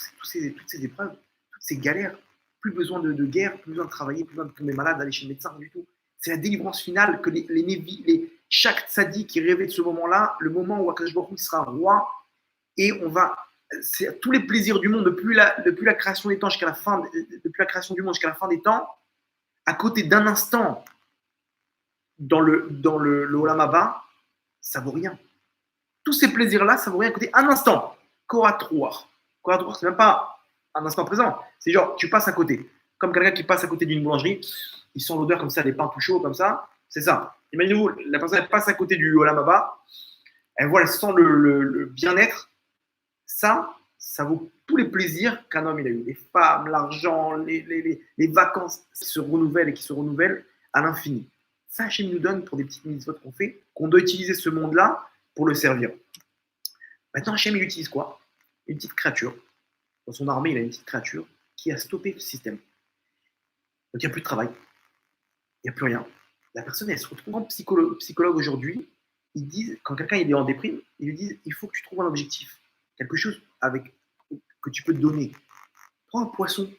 ces épreuves, toutes ces galères. Plus besoin de guerre, plus besoin de travailler, plus besoin de tomber malade, d'aller chez le médecin, du tout. C'est la délivrance finale que chaque tzaddik qui rêvait de ce moment-là, le moment où Akadosh Baruch Hu sera roi, et c'est tous les plaisirs du monde, depuis la création des temps jusqu'à la fin, depuis la création du monde jusqu'à la fin des temps, à côté d'un instant dans le Olam Haba, ça vaut rien. Tous ces plaisirs-là, ça vaut rien à côté un instant. Koratroir. Koratroir, c'est même pas un instant présent. C'est genre, tu passes à côté. Comme quelqu'un qui passe à côté d'une boulangerie, ils sent l'odeur comme ça, des pains tout chauds comme ça. C'est ça. Imaginez-vous, la personne elle passe à côté du Olam Haba, elle sent le bien-être. Ça vaut tous les plaisirs qu'un homme il a eu. Les femmes, l'argent, les vacances qui se renouvellent et qui se renouvellent à l'infini. Ça, Hachem nous donne pour des petites mitzvot qu'on fait, qu'on doit utiliser ce monde-là pour le servir. Maintenant, Hachem, il utilise quoi? Une petite créature. Dans son armée, il a une petite créature qui a stoppé le système. Donc, il n'y a plus de travail. Il n'y a plus rien. La personne, elle se retrouve en psychologue aujourd'hui. Ils disent, quand quelqu'un est en déprime, ils lui disent, il faut que tu trouves un objectif. Quelque chose que tu peux te donner. Prends un poisson,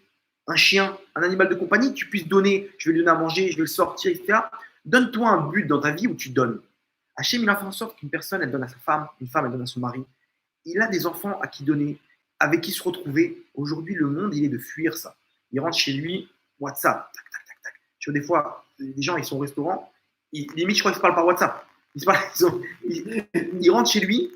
un chien, un animal de compagnie, tu puisses donner. Je vais lui donner à manger, je vais le sortir, etc. Donne-toi un but dans ta vie où tu donnes. Hachem, il a fait en sorte qu'une personne, elle donne à sa femme, une femme, elle donne à son mari. Il a des enfants à qui donner, avec qui se retrouver. Aujourd'hui, le monde, il est de fuir ça. Il rentre chez lui, WhatsApp, tac, tac, tac, tac. Tu vois, des fois, les gens, ils sont au restaurant, limite, je crois qu'ils se parlent par WhatsApp. Ils rentrent chez lui,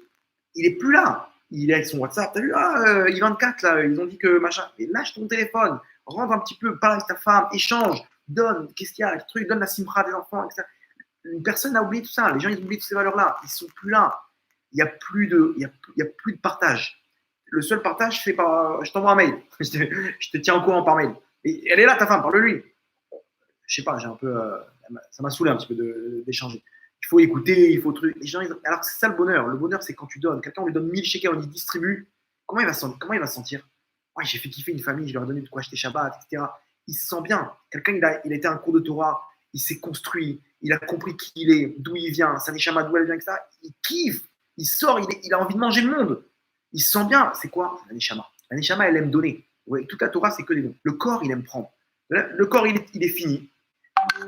il n'est plus là. Il est avec son WhatsApp. T'as vu, I24, là, ils ont dit que machin. Mais lâche ton téléphone, rentre un petit peu, parle avec ta femme, échange, donne, qu'est-ce qu'il y a, les trucs, donne la simra des enfants, etc. Une personne a oublié tout ça. Les gens, ils ont oublié toutes ces valeurs-là. Ils ne sont plus là. Il n'y a plus de partage. Le seul partage, c'est par. Je t'envoie un mail. Je te tiens au courant par mail. Et elle est là, ta femme, parle-lui. Je sais pas, j'ai un peu. Ça m'a saoulé un petit peu d'échanger. Il faut écouter, il faut truc. Les gens, alors c'est ça le bonheur. Le bonheur, c'est quand tu donnes. Quelqu'un, on lui donne 1000 shekels, on lui distribue. Comment il va se sentir? Ouais, j'ai fait kiffer une famille, je leur ai donné de quoi acheter Shabbat, etc. Il se sent bien. Quelqu'un, il a été à un cours de Torah, il s'est construit, il a compris qui il est, d'où il vient, sa neshama, d'où elle vient, etc. Il kiffe, il sort, il a envie de manger le monde. Il se sent bien. C'est quoi? La neshama. La neshama, elle aime donner. Ouais, toute la Torah, c'est que des dons. Le corps, il aime prendre. Le corps, il est fini.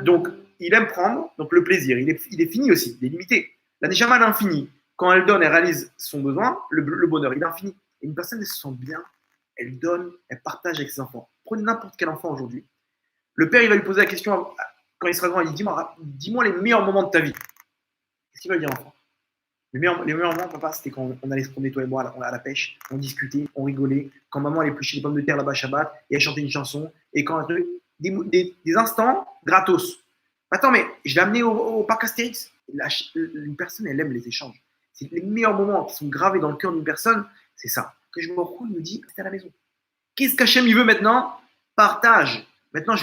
Donc, il aime prendre. Donc, le plaisir, il est fini aussi. Il est limité. La neshama, elle est infinie. Quand elle donne, elle réalise son besoin. Le bonheur, il est infini. Et une personne, elle se sent bien. Elle donne, elle partage avec ses enfants. Prenez n'importe quel enfant aujourd'hui. Le père, il va lui poser la question quand il sera grand. Il dit, dis-moi les meilleurs moments de ta vie. Qu'est-ce qu'il va dire, enfant? Les meilleurs moments, papa, c'était quand on allait se promener, toi et moi, à la pêche. On discutait, on rigolait. Quand maman allait éplucher les pommes de terre là-bas Shabbat et elle chantait une chanson. Et quand des instants gratos. Attends, mais je l'ai amené au parc Astérix. Une personne, elle aime les échanges. C'est les meilleurs moments qui sont gravés dans le cœur d'une personne, c'est ça. Que je me retrouve, il me dit, c'est à la maison. Qu'est-ce qu'Hachem il veut maintenant? Partage. Maintenant,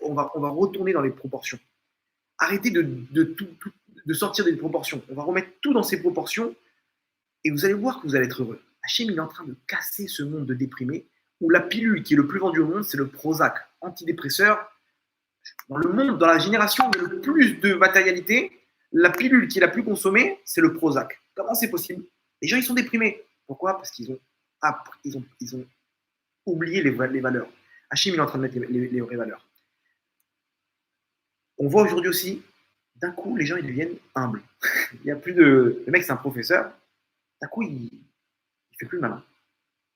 on va retourner dans les proportions. Arrêtez de sortir des proportions. On va remettre tout dans ses proportions et vous allez voir que vous allez être heureux. Hachem, il est en train de casser ce monde de déprimés où la pilule qui est le plus vendue au monde, c'est le Prozac, antidépresseur. Dans le monde, dans la génération où il y a le plus de matérialité, La pilule qui est la plus consommée, c'est le Prozac. Comment c'est possible? Les gens, ils sont déprimés. Pourquoi? Parce qu'ils ont oublié les valeurs. Hachim, il est en train de mettre les vraies valeurs. On voit aujourd'hui aussi, d'un coup, les gens, ils deviennent humbles. Il y a plus de... Le mec, c'est un professeur. D'un coup, il fait plus le malin.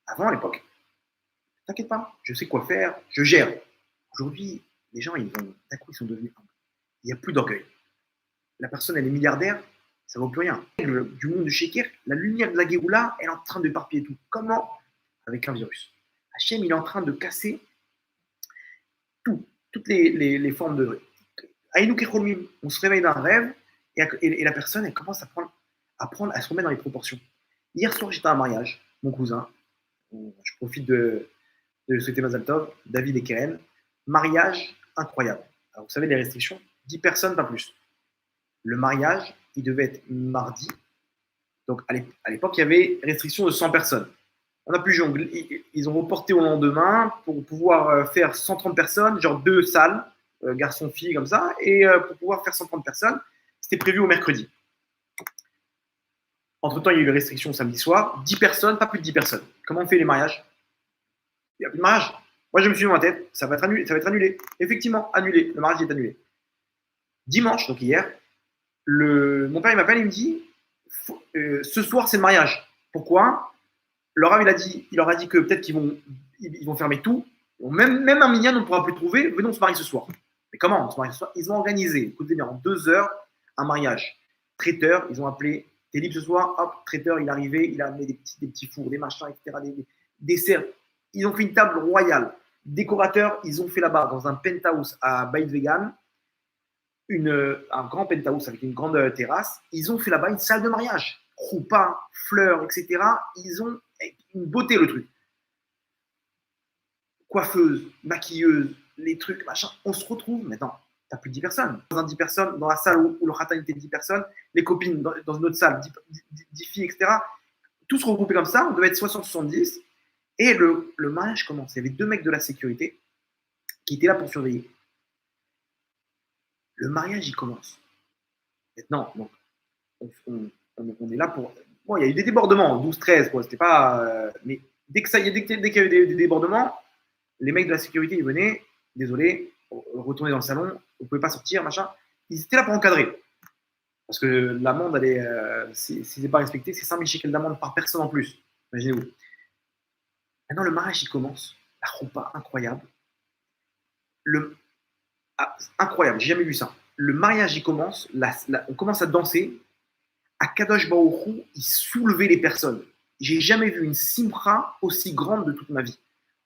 Avant, à l'époque, t'inquiète pas, je sais quoi faire, je gère. Aujourd'hui, les gens, d'un coup, ils sont devenus humbles. Il n'y a plus d'orgueil. La personne, elle est milliardaire, ça ne vaut plus rien. Du monde du Sheker, la lumière de la Géoula, elle est en train de d'éparpiller tout. Comment? Avec un virus. Hachem, il est en train de casser toutes les formes de... Aïnou Kecholmim, on se réveille d'un rêve et la personne, elle commence à se remettre dans les proportions. Hier soir, j'étais à un mariage, mon cousin, je profite de souhaiter Mazal Tov, David et Keren. Mariage incroyable. Alors, vous savez, les restrictions, 10 personnes, pas plus. Le mariage, il devait être mardi. Donc, à l'époque, il y avait restriction de 100 personnes. On a pu jongler. Ils ont reporté au lendemain pour pouvoir faire 130 personnes, genre 2 salles, garçons-filles, comme ça. Et pour pouvoir faire 130 personnes, c'était prévu au mercredi. Entre-temps, il y a eu les restrictions samedi soir. 10 personnes, pas plus de 10 personnes. Comment on fait les mariages? Il n'y a plus de mariage. Moi, je me suis dit dans ma tête, ça va être annulé. Effectivement, annulé. Le mariage est annulé. Dimanche, donc hier, mon père, il m'appelle, il me dit, ce soir, c'est le mariage. Pourquoi? Le Rav, il leur a dit que peut-être qu'ils vont fermer tout. Même un minyan, on ne pourra plus trouver. Venons, on se marie ce soir. Mais comment on se marie ce soir? Ils ont organisé, écoutez bien, en 2 heures, un mariage. Traiteur, ils ont appelé, t'es libre ce soir, hop, traiteur, il est arrivé, il a amené des petits fours, des machins, etc., des desserts. Ils ont fait une table royale. Décorateurs, ils ont fait là-bas, dans un penthouse à Beit Vegan, un grand penthouse avec une grande terrasse. Ils ont fait là-bas une salle de mariage. Roupa, fleurs, etc. Ils ont une beauté, le truc. Coiffeuse, maquilleuse, les trucs, machin. On se retrouve maintenant. T'as plus de 10 personnes. Dans 10 personnes, dans la salle où le khatan était 10 personnes, les copines dans une autre salle, 10 filles, etc. Tous regroupés comme ça, on devait être 60-70. Et le mariage commence. Il y avait 2 mecs de la sécurité qui étaient là pour surveiller. Le mariage, il commence. Maintenant, donc, on est là pour... Bon, il y a eu des débordements, 12-13, quoi. C'était pas... mais dès qu'il y a eu des débordements, les mecs de la sécurité, ils venaient, désolé, retournez dans le salon, vous ne pouvez pas sortir, machin. Ils étaient là pour encadrer. Parce que l'amende, si c'est pas respecté, c'est 5 000 shekels d'amende par personne en plus. Imaginez-vous. Maintenant, le mariage, il commence. La roupa, incroyable. Incroyable, j'ai jamais vu ça. Le mariage, il commence. On commence à danser. À Kadosh Baruch Hu, il soulevait les personnes. J'ai jamais vu une simra aussi grande de toute ma vie.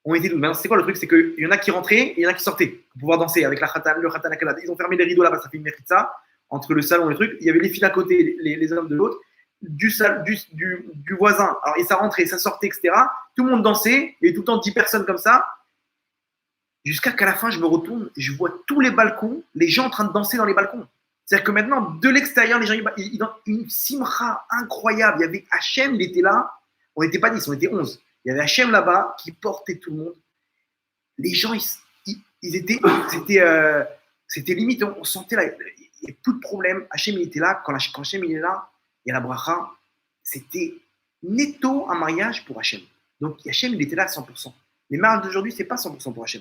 On était maintenant, c'est quoi le truc? C'est qu'il y en a qui rentraient et il y en a qui sortaient pour pouvoir danser avec le khatan akala. Ils ont fermé les rideaux là-bas, ça fait une méritza entre le salon et le truc. Il y avait les filles d'un côté, les hommes de l'autre, du voisin. Alors, et ça rentrait, ça sortait, etc. Tout le monde dansait, il y avait tout le temps 10 personnes comme ça. Jusqu'à qu'à la fin, je me retourne, je vois tous les balcons, les gens en train de danser dans les balcons. C'est-à-dire que maintenant, de l'extérieur, les gens, ils ont une simra incroyable. Il y avait Hachem, il était là. On n'était pas 10, on était 11. Il y avait Hachem là-bas qui portait tout le monde. Les gens, c'était limite, on sentait là, il n'y avait plus de problème. Hachem, il était là. Quand Hachem, il est là, il y a la bracha. C'était netto un mariage pour Hachem. Donc, Hachem, il était là à 100%. Les mariages d'aujourd'hui, ce n'est pas 100% pour Hachem.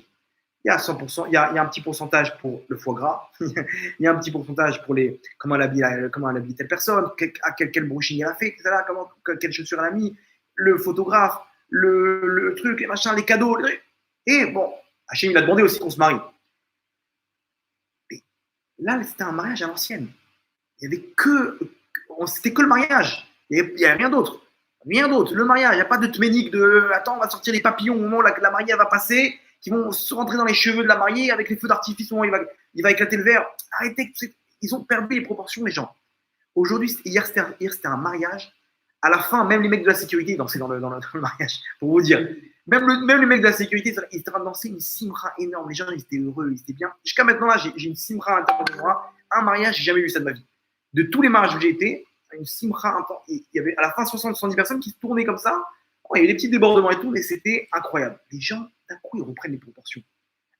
Il y a 100%, il y a un petit pourcentage pour le foie gras, il y a un petit pourcentage pour comment elle habille telle personne, quel brushing elle a fait, etc., quelle chaussure elle a mis, le photographe, le truc, les machins, les cadeaux. Et bon, Hachem, il a demandé aussi qu'on se marie. Et là, c'était un mariage à l'ancienne. C'était que le mariage. Il n'y a rien d'autre. Rien d'autre. Le mariage, il n'y a pas de tménique de attends, on va sortir les papillons au moment où la mariée va passer, qui vont se rentrer dans les cheveux de la mariée avec les feux d'artifice au moment où il va éclater le verre. Arrêtez, ils ont perdu les proportions, les gens. Aujourd'hui, hier, c'était un mariage. À la fin, même les mecs de la sécurité dansaient dans le mariage, pour vous dire. Même les mecs de la sécurité, ils étaient en train de danser une simra énorme. Les gens, ils étaient heureux, ils étaient bien. Jusqu'à maintenant, là, j'ai une simra à l'intérieur de moi. Un mariage, j'ai jamais vu ça de ma vie. De tous les mariages où j'ai été, une simra intense. Il y avait à la fin 60-70 personnes qui se tournaient comme ça. Il y avait des petits débordements et tout, mais c'était incroyable. Les gens, d'un coup, ils reprennent les proportions.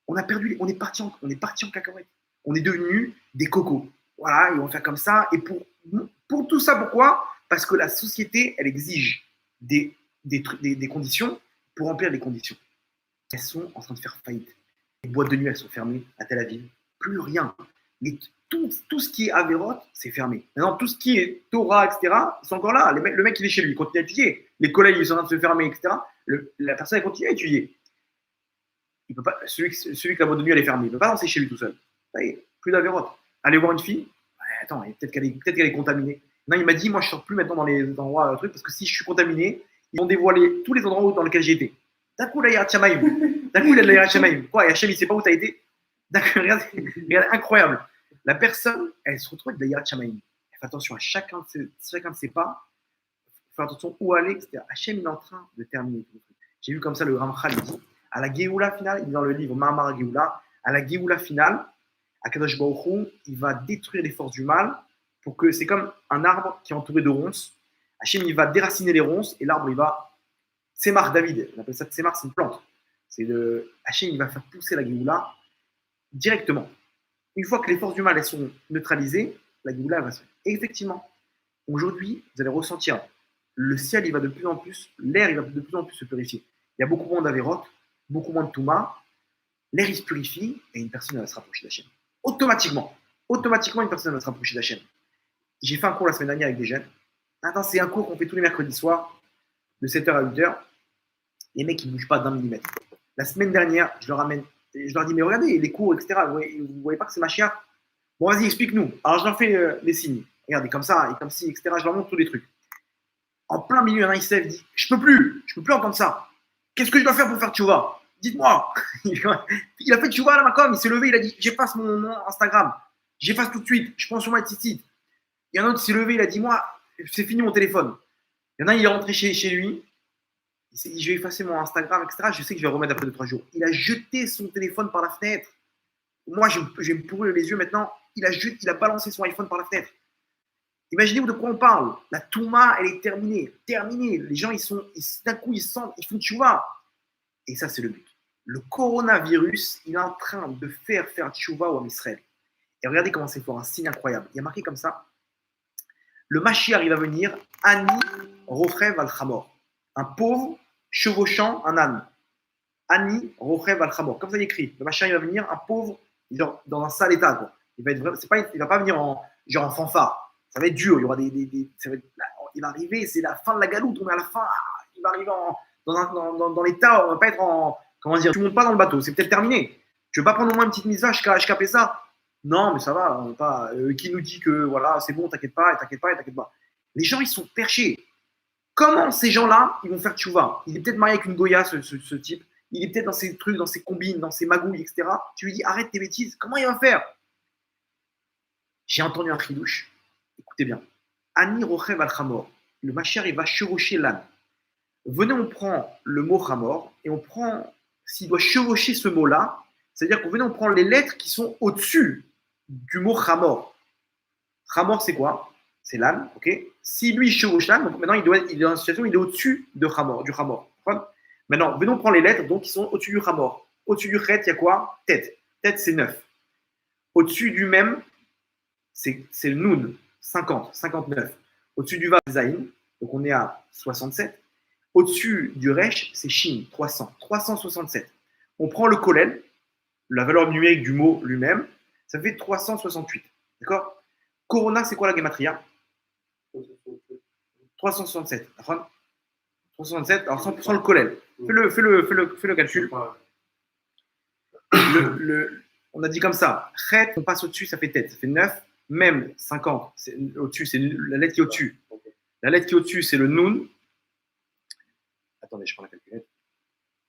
On est parti en cacahuète. On est devenus des cocos. Voilà, ils vont faire comme ça. Et pour tout ça, pourquoi? Parce que la société, elle exige des conditions pour remplir les conditions. Elles sont en train de faire faillite. Les boîtes de nuit, elles sont fermées à Tel Aviv. Plus rien. Mais tout ce qui est Averot, c'est fermé. Maintenant, tout ce qui est Torah, etc., c'est encore là. Le mec, il est chez lui, il continue à étudier. Les collèges, ils sont en train de se fermer, etc. La personne, elle continue à étudier. Il peut pas, celui que la boîte de nuit, elle est fermée, il ne peut pas danser chez lui tout seul. Ça y est, plus d'Averot. Aller voir une fille, attends, peut-être qu'elle est contaminée. Non, il m'a dit, moi, je ne sors plus maintenant dans les endroits, trucs, parce que si je suis contaminé, ils vont dévoiler tous les endroits dans lesquels j'ai été. D'un coup, là, il y a Tchamaïm. D'un coup, il a de la Tchamaïm. Quoi, et Hachem, il ne sait pas où tu as été. Regarde, incroyable. La personne, elle se retrouve avec de la Tchamaïm. Elle fait attention à chacun de ses pas. Faire attention où aller, etc. Hachem, il est en train de terminer. J'ai vu comme ça le Ramchal, il dit, à la Géoula finale, il est dans le livre Mahamar Géoula, à la Géoula finale, Akadosh Baruch Hu, il va détruire les forces du mal pour que c'est comme un arbre qui est entouré de ronces. Hachem, il va déraciner les ronces et l'arbre, il va. Tsemar David, on appelle ça Tsemar, c'est une plante. Hachem, il va faire pousser la Géoula directement. Une fois que les forces du mal elles sont neutralisées, la Géoula va se faire. Et effectivement, aujourd'hui, vous allez ressentir le ciel, il va de plus en plus, l'air, il va de plus en plus se purifier. Il y a beaucoup moins d'Averot, beaucoup moins de Touma. L'air, il se purifie et une personne va se rapprocher d'Hachem. Automatiquement, une personne va se rapprocher d'Hachem. J'ai fait un cours la semaine dernière avec des jeunes. Attends, c'est un cours qu'on fait tous les mercredis soirs, de 7h à 8h. Les mecs, ils ne bougent pas d'un millimètre. La semaine dernière, je leur dis, mais regardez, les cours, etc. Vous ne voyez pas que c'est Mashiach? Bon, vas-y, explique-nous. Alors, je leur fais les signes. Regardez, comme ça, et comme ci, etc. Je leur montre tous les trucs. En plein milieu, il se lève et dit, je peux plus entendre ça. Qu'est-ce que je dois faire pour faire tchouva? Dites-moi. Il a fait tchouva à la Macom, il s'est levé, il a dit, j'efface mon Instagram. J'efface tout de suite. Je prends sur ma petite site. Il y en a un autre qui s'est levé, il a dit, moi, c'est fini mon téléphone. Il y en a un, il est rentré chez lui. Il s'est dit, je vais effacer mon Instagram, etc. Je sais que je vais remettre après 2-3 jours. Il a jeté son téléphone par la fenêtre. Moi, je vais me pourrir les yeux maintenant. Il a balancé son iPhone par la fenêtre. Imaginez-vous de quoi on parle. La Touma, elle est terminée. Les gens, d'un coup, ils font tchouva. Et ça, c'est le but. Le coronavirus, il est en train de faire tchouva au Israël. Et regardez comment c'est fort, un signe incroyable. Il y a marqué comme ça. Le Mashiach, il va venir, Ani Rochev al-Chamor. Un pauvre chevauchant un âne. Ani Rochev al-Chamor. Comme ça, il est écrit. Le Mashiach, il va venir, un pauvre, genre, dans un sale état. Quoi. Il va pas venir en fanfare. Ça va être dur. Il y aura il va arriver, c'est la fin de la galoute. On est à la fin. Il va arriver dans l'état. On va pas être en. Comment dire? Tu montes pas dans le bateau. C'est peut-être terminé. Tu veux pas prendre au moins une petite mise à je capais ça? Non, mais ça va. On pas, qui nous dit que voilà, c'est bon, t'inquiète pas. Les gens, ils sont perchés. Comment ces gens-là, ils vont faire tchouva? Il est peut-être marié avec une Goya, ce type. Il est peut-être dans ses trucs, dans ses combines, dans ses magouilles, etc. Tu lui dis, arrête tes bêtises. Comment il va faire? J'ai entendu un chidouche. Écoutez bien. Ani Rochev al-Chamor. Le Mashiach, il va chevaucher l'âne. Venez, on prend le mot Chamor et on prend, s'il doit chevaucher ce mot-là, c'est-à-dire on prend les lettres qui sont au-dessus du mot Chamor. Chamor, c'est quoi? C'est l'âne, ok? Si lui, il chevauche l'âne, donc maintenant, il est dans une situation où il est au-dessus du Chamor. Maintenant, venons prendre les lettres donc, qui sont au-dessus du Chamor. Au-dessus du Chet, il y a quoi? Tête. Tête, c'est 9. Au-dessus du même, c'est le Noun, 50, 59. Au-dessus du Vav, Zayin, donc on est à 67. Au-dessus du Resh, c'est Shin, 300, 367. On prend le Kolel, la valeur numérique du mot lui-même, ça fait 368. D'accord? Corona, c'est quoi la gematria? 367. 367, alors 100% le Kolel. Fais le calcul. On a dit comme ça. Chet, on passe au-dessus, ça fait tête. Ça fait 9. Même 50, au-dessus, c'est la lettre qui est au-dessus. La lettre qui est au-dessus, c'est le Noun. Attendez, je prends la calculette.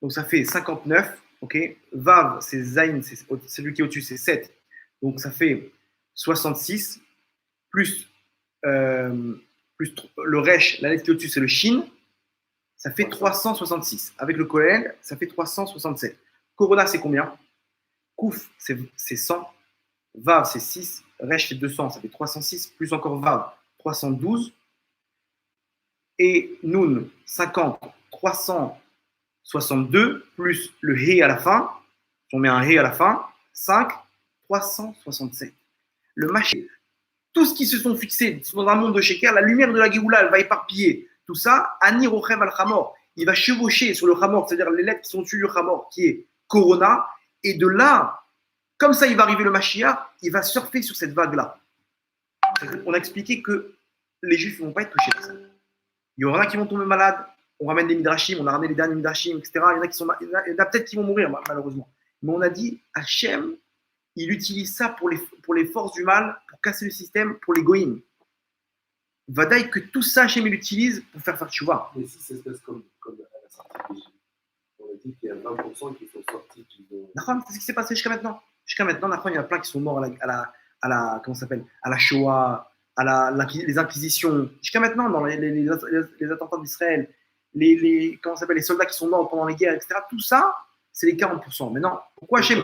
Donc ça fait 59. Ok. Vav, c'est Zain, c'est celui qui est au-dessus, c'est 7. Donc ça fait 66. Plus le Resh, la lettre qui est au-dessus, c'est le Shin. Ça fait 366. Avec le Kohen, ça fait 367. Corona, c'est combien? Kouf, c'est 100. Vav, c'est 6. Resh, c'est 200. Ça fait 306. Plus encore Vav, 312. Et Noun, 50. 362. Plus le He à la fin. On met un He à la fin. 5. 367. Le Mashiach, Tous qui se sont fixés dans un monde de Sheker, la lumière de la Géoula, elle va éparpiller tout ça. Ani Rochev al-Hamor, il va chevaucher sur le Hamor, c'est-à-dire les lettres qui sont sur le Hamor, qui est Corona. Et de là, comme ça, il va arriver le Mashiach, il va surfer sur cette vague-là. On a expliqué que les Juifs ne vont pas être touchés par ça. Il y en a qui vont tomber malades, on ramène des midrashim, on a ramené les derniers midrashim, etc. Il y en a peut-être qui vont mourir, malheureusement. Mais on a dit, Hachem, il utilise ça pour les forces du mal, pour casser le système, pour les goïms. Vadaï que tout ça, Hachem, il l'utilise pour faire tchouva. Mais si ça se passe comme à la sortie d'Égypte, on a dit qu'il y a 20% qui sont sortis, qui vont... Nachon, c'est ce qui s'est passé jusqu'à maintenant. Jusqu'à maintenant, Nachon, il y en a plein qui sont morts à la comment ça s'appelle, à la Shoah, les inquisitions. Jusqu'à maintenant, dans les attentats d'Israël, comment ça s'appelle, les soldats qui sont morts pendant les guerres, etc. Tout ça, c'est les 40%. Maintenant, pourquoi Hachem,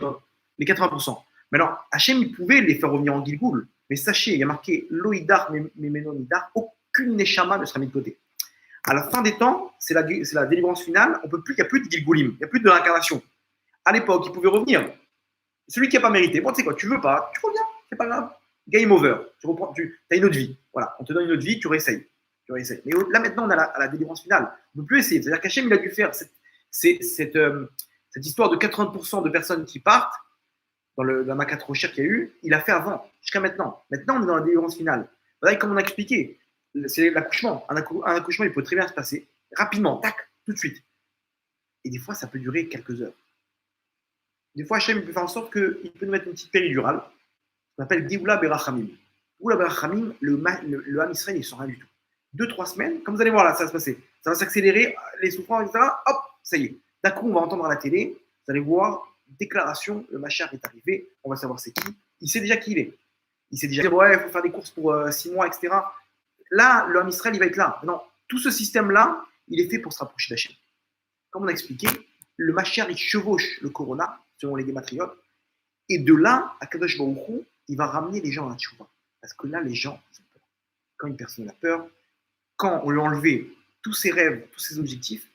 les 80%? Maintenant, Hachem, il pouvait les faire revenir en Gilgoul. Mais sachez, il y a marqué Loïdar, Méménonidar, aucune Neshama ne sera mise de côté. À la fin des temps, c'est la délivrance finale, il n'y a plus de Gilgoulim, il n'y a plus de réincarnation. À l'époque, il pouvait revenir. Celui qui n'a pas mérité, bon, tu sais quoi, tu veux pas, tu reviens, c'est pas grave. Game over, tu as une autre vie. Voilà, on te donne une autre vie, tu réessayes. Mais là, maintenant, on a la délivrance finale. On ne peut plus essayer. C'est-à-dire qu'Hachem, il a dû faire cette histoire de 80% de personnes qui partent dans la Makat Rocher qu'il y a eu, il a fait avant, jusqu'à maintenant. Maintenant, on est dans la délivrance finale. Voilà, comme on a expliqué, c'est l'accouchement. Un accouchement, il peut très bien se passer rapidement, tac, tout de suite. Et des fois, ça peut durer quelques heures. Des fois, Hachem peut faire en sorte qu'il peut nous mettre une petite péridurale, qu'on appelle Géoula Berachamim. Géoula Berachamim, le Ham Israël, il ne sent rien du tout. 2-3 semaines, comme vous allez voir là, ça va se passer. Ça va s'accélérer, les souffrances, etc. Hop, ça y est. D'un coup, on va entendre à la télé, vous allez voir, déclaration, le Mashiach est arrivé, on va savoir c'est qui. Il sait déjà qui il est. Il sait déjà dit, ouais, il faut faire des courses pour 6 mois, etc. Là, le Ham Israël, il va être là. Non, tout ce système-là, il est fait pour se rapprocher d'Hachem. Comme on a expliqué, le Mashiach, il chevauche le Corona, selon les gématriotes, et de là, à Kadosh Baruch Hu, il va ramener les gens à la tchouva. Parce que là, les gens ont peur. Quand une personne a peur, quand on lui a enlevé tous ses rêves, tous ses objectifs,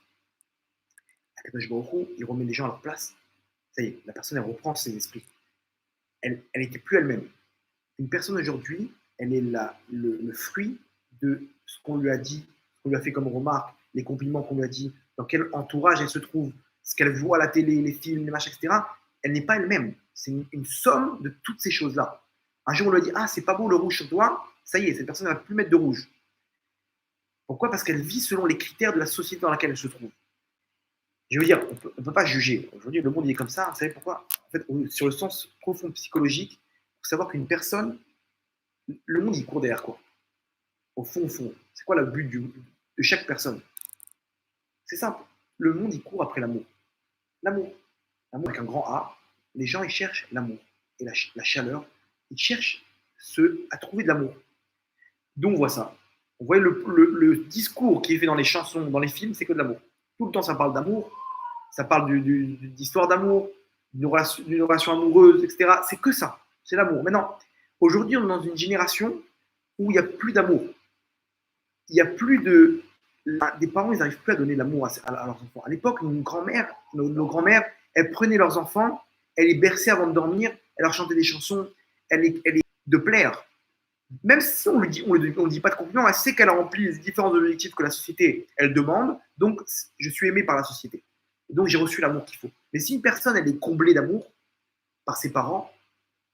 à Kadosh Baruch Hu, il remet les gens à leur place. Ça y est, la personne, elle reprend ses esprits. Elle n'était plus elle-même. Une personne aujourd'hui, elle est le fruit de ce qu'on lui a dit, ce qu'on lui a fait comme remarque, les compliments qu'on lui a dit, dans quel entourage elle se trouve, ce qu'elle voit à la télé, les films, les machins, etc. Elle n'est pas elle-même. C'est une somme de toutes ces choses-là. Un jour, on lui a dit, ah, c'est pas beau le rouge sur toi, ça y est, cette personne ne va plus mettre de rouge. Pourquoi? Parce qu'elle vit selon les critères de la société dans laquelle elle se trouve. Je veux dire, on ne peut pas juger. Aujourd'hui, le monde il est comme ça. Vous savez pourquoi? En fait, sur le sens profond psychologique, il faut savoir qu'une personne, le monde, il court derrière quoi? Au fond, c'est quoi le but de chaque personne? C'est simple. Le monde, il court après l'amour. L'amour. L'amour avec un grand A. Les gens, ils cherchent l'amour et la chaleur. Ils cherchent à trouver de l'amour. D'où on voit ça. On voit le discours qui est fait dans les chansons, dans les films, c'est que de l'amour. Tout le temps, ça parle d'amour. Ça parle d'histoire d'amour, d'une relation amoureuse, etc. C'est que ça. C'est l'amour. Maintenant, aujourd'hui, on est dans une génération où il n'y a plus d'amour. Il n'y a plus des parents, ils n'arrivent plus à donner de l'amour à leurs enfants. À l'époque, nos grands-mères, elles prenaient leurs enfants, elles les berçaient avant de dormir, elles leur chantaient des chansons, elles les de plaire. Même si on ne dit pas de compliment, elle sait qu'elle a rempli les différents objectifs que la société, elle demande, donc je suis aimé par la société. Et donc j'ai reçu l'amour qu'il faut. Mais si une personne, elle est comblée d'amour par ses parents,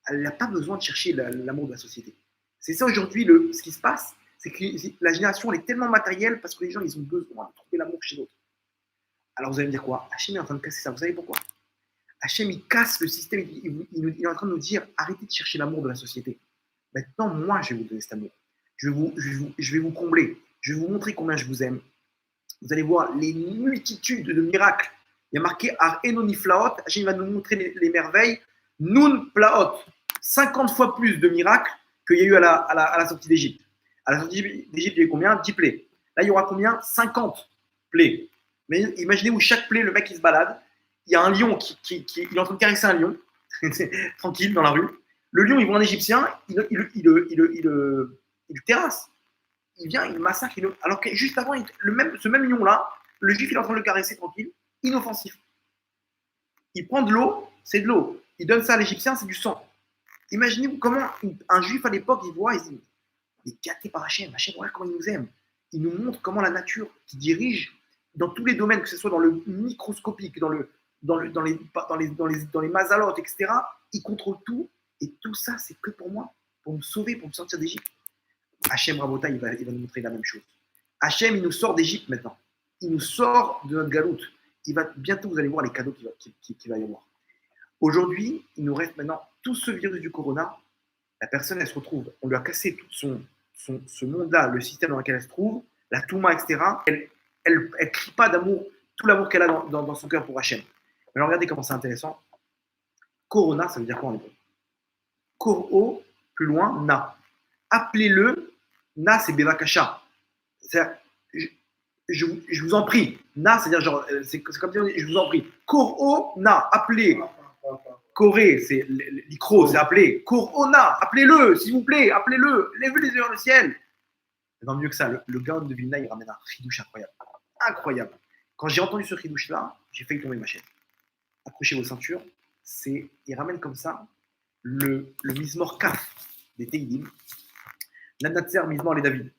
elle n'a pas besoin de chercher l'amour de la société. C'est ça aujourd'hui, ce qui se passe, c'est que la génération, elle est tellement matérielle parce que les gens, ils ont besoin de trouver l'amour chez d'autres. Alors vous allez me dire quoi? Hachem est en train de casser ça. Vous savez pourquoi? Hachem, il casse le système, il est en train de nous dire, arrêtez de chercher l'amour de la société. Maintenant, moi, je vais vous donner cet amour. Je vais vous combler. Je vais vous montrer combien je vous aime. Vous allez voir les multitudes de miracles. Il y a marqué Ar Enoni Flaot. Hachem va nous montrer les merveilles. Nun Plaot. 50 fois plus de miracles qu'il y a eu à la sortie d'Égypte. À la sortie d'Égypte, il y a eu combien? 10 plaies. Là, il y aura combien? 50 plaies. Mais imaginez où chaque plaie, le mec, il se balade. Il y a un lion qui est en train de caresser un lion. Tranquille, dans la rue. Le lion, il voit un Égyptien, il le terrasse. Il vient, il le massacre. Alors que juste avant, ce même lion-là, le juif, il est en train de le caresser tranquille, inoffensif. Il prend de l'eau, c'est de l'eau. Il donne ça à l'Égyptien, c'est du sang. Imaginez-vous comment un juif à l'époque, il voit, il se dit, mais gâtés par Hachem. Hachem, voilà comment il nous aime. Il nous montre comment la nature qui dirige dans tous les domaines, que ce soit dans le microscopique, dans les mazalotes, etc., il contrôle tout. Et tout ça, c'est que pour moi, pour me sauver, pour me sortir d'Égypte. Hachem Rabota, il va nous montrer la même chose. Hachem, il nous sort d'Égypte maintenant. Il nous sort de notre galoute. Bientôt, vous allez voir les cadeaux qu'il va y avoir. Aujourd'hui, il nous reste maintenant tout ce virus du corona. La personne, elle se retrouve, on lui a cassé tout ce monde-là, le système dans lequel elle se trouve, la Touma, etc. Elle crie pas d'amour, tout l'amour qu'elle a dans son cœur pour Hachem. Mais alors, regardez comment c'est intéressant. Corona, ça veut dire quoi en hébreu? Koro, plus loin, na. Appelez-le, na, c'est Bevakasha. C'est-à-dire, je vous en prie. Na, c'est-à-dire, genre, c'est comme dire, je vous en prie. Koro, na, appelez. Corée, c'est l'icro, c'est appelé. Corona, appelez-le, s'il vous plaît, appelez-le. Levez les yeux vers le ciel. Non, mieux que ça, le Gaon de Vilna, il ramène un chidouche incroyable. Incroyable. Quand j'ai entendu ce chidouche-là, j'ai failli tomber de ma chaise. Accrochez vos ceintures. Il ramène comme ça le Mizmor Kaf des Teilim. L'Anatzer, Mizmor les David.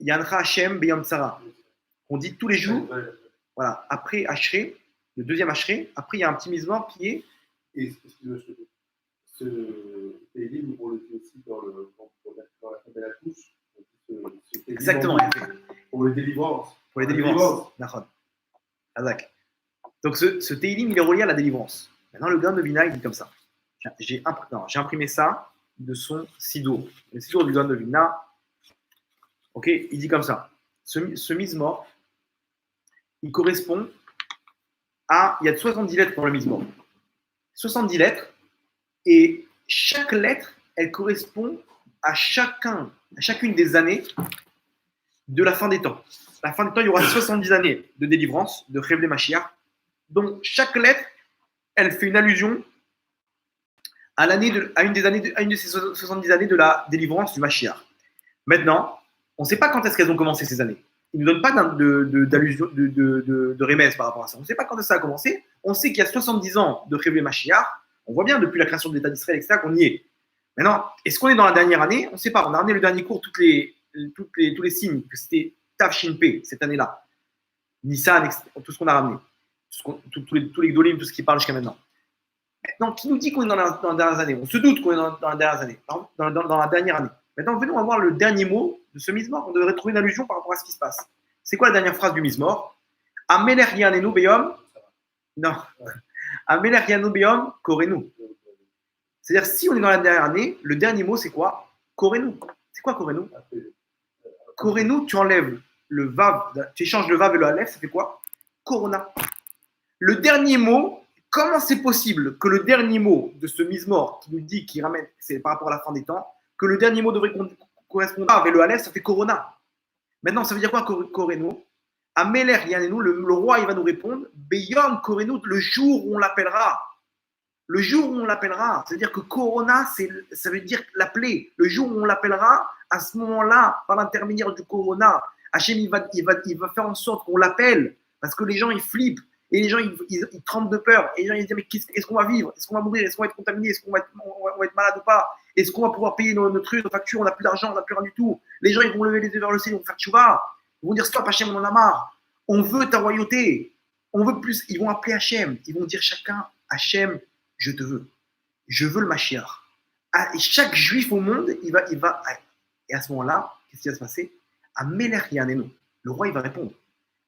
Yanra Hashem Beyam Tsara. On dit tous les jours, voilà, après Ashré, le deuxième Ashré, après il y a un petit Mizmor qui est. Et ce Télim, on le dit aussi dans la fin de la couche. Exactement. Pour les délivrances. Pour les délivrances. D'accord. Azak. Donc ce Télim, il est relié à la délivrance. Maintenant, le Gaon de Vilna, il dit comme ça. J'ai imprimé ça de son Sidour. Le Sidour du Gaon de Vilna. Ok, il dit comme ça. Ce Mizmor, il correspond à. Il y a 70 lettres dans le Mizmor. 70 lettres, et chaque lettre, elle correspond à chacune des années de la fin des temps. À la fin des temps, il y aura 70 années de délivrance, de Chevlé Mashiach. Donc, chaque lettre, elle fait une allusion à une de ces 70 années de la délivrance du Mashiach. Maintenant, on ne sait pas quand est-ce qu'elles ont commencé ces années. Ils ne nous donnent pas d'allusion, de remède par rapport à ça. On ne sait pas quand ça a commencé. On sait qu'il y a 70 ans de Chevlé Mashiach. On voit bien depuis la création de l'État d'Israël, etc., qu'on y est. Maintenant, est-ce qu'on est dans la dernière année? On ne sait pas. On a ramené le dernier cours, tous les signes, que c'était Tav Shin Pe, cette année-là. Nissan, etc., tout ce qu'on a ramené. Tous les Gdolim, tout ce qui parle jusqu'à maintenant. Maintenant, qui nous dit qu'on est dans la dernière année? On se doute qu'on est dans la dernière année. Dans la dernière année. Maintenant, venons voir le dernier mot de ce Mizmor. On devrait trouver une allusion par rapport à ce qui se passe. C'est quoi la dernière phrase du Mizmor? Ameler Yanenu Beyom. Non. Ameler Yanenu Beyom Korenu. C'est-à-dire, si on est dans la dernière année, le dernier mot, c'est quoi? Korenu. C'est quoi Korenu? Korenu, tu enlèves le Vav, tu échanges le Vav et le Aleph, ça fait quoi? Corona. Le dernier mot, comment c'est possible que le dernier mot de ce Mizmor qui nous dit, qui ramène, c'est par rapport à la fin des temps, que le dernier mot devrait correspondre avec le Aleph, ça fait Corona. Maintenant, ça veut dire quoi Korenu? Ameler Yanenu, le roi, il va nous répondre, Beyom Korenu, le jour où on l'appellera. Le jour où on l'appellera, c'est-à-dire que Corona, ça veut dire l'appeler. Le jour où on l'appellera, à ce moment-là, par l'intermédiaire du Corona, Hachem, il va faire en sorte qu'on l'appelle, parce que les gens, ils flippent, et les gens, ils tremblent de peur, et les gens, ils disent, mais est-ce qu'on va vivre? Est-ce qu'on va mourir? Est-ce qu'on va être contaminé? Est-ce qu'on va être malade ou pas? Est-ce qu'on va pouvoir payer nos trucs, nos factures? On n'a plus d'argent, on n'a plus rien du tout. Les gens, ils vont lever les yeux vers le ciel, ils vont faire tchouva. Ils vont dire, stop, Hachem, on en a marre. On veut ta royauté. On veut plus. Ils vont appeler Hachem. Ils vont dire chacun, Hachem, je te veux. Je veux le Mashiach. Et chaque juif au monde, il va. Et à ce moment-là, qu'est-ce qui va se passer? À Meler Yanenu. Le roi, il va répondre.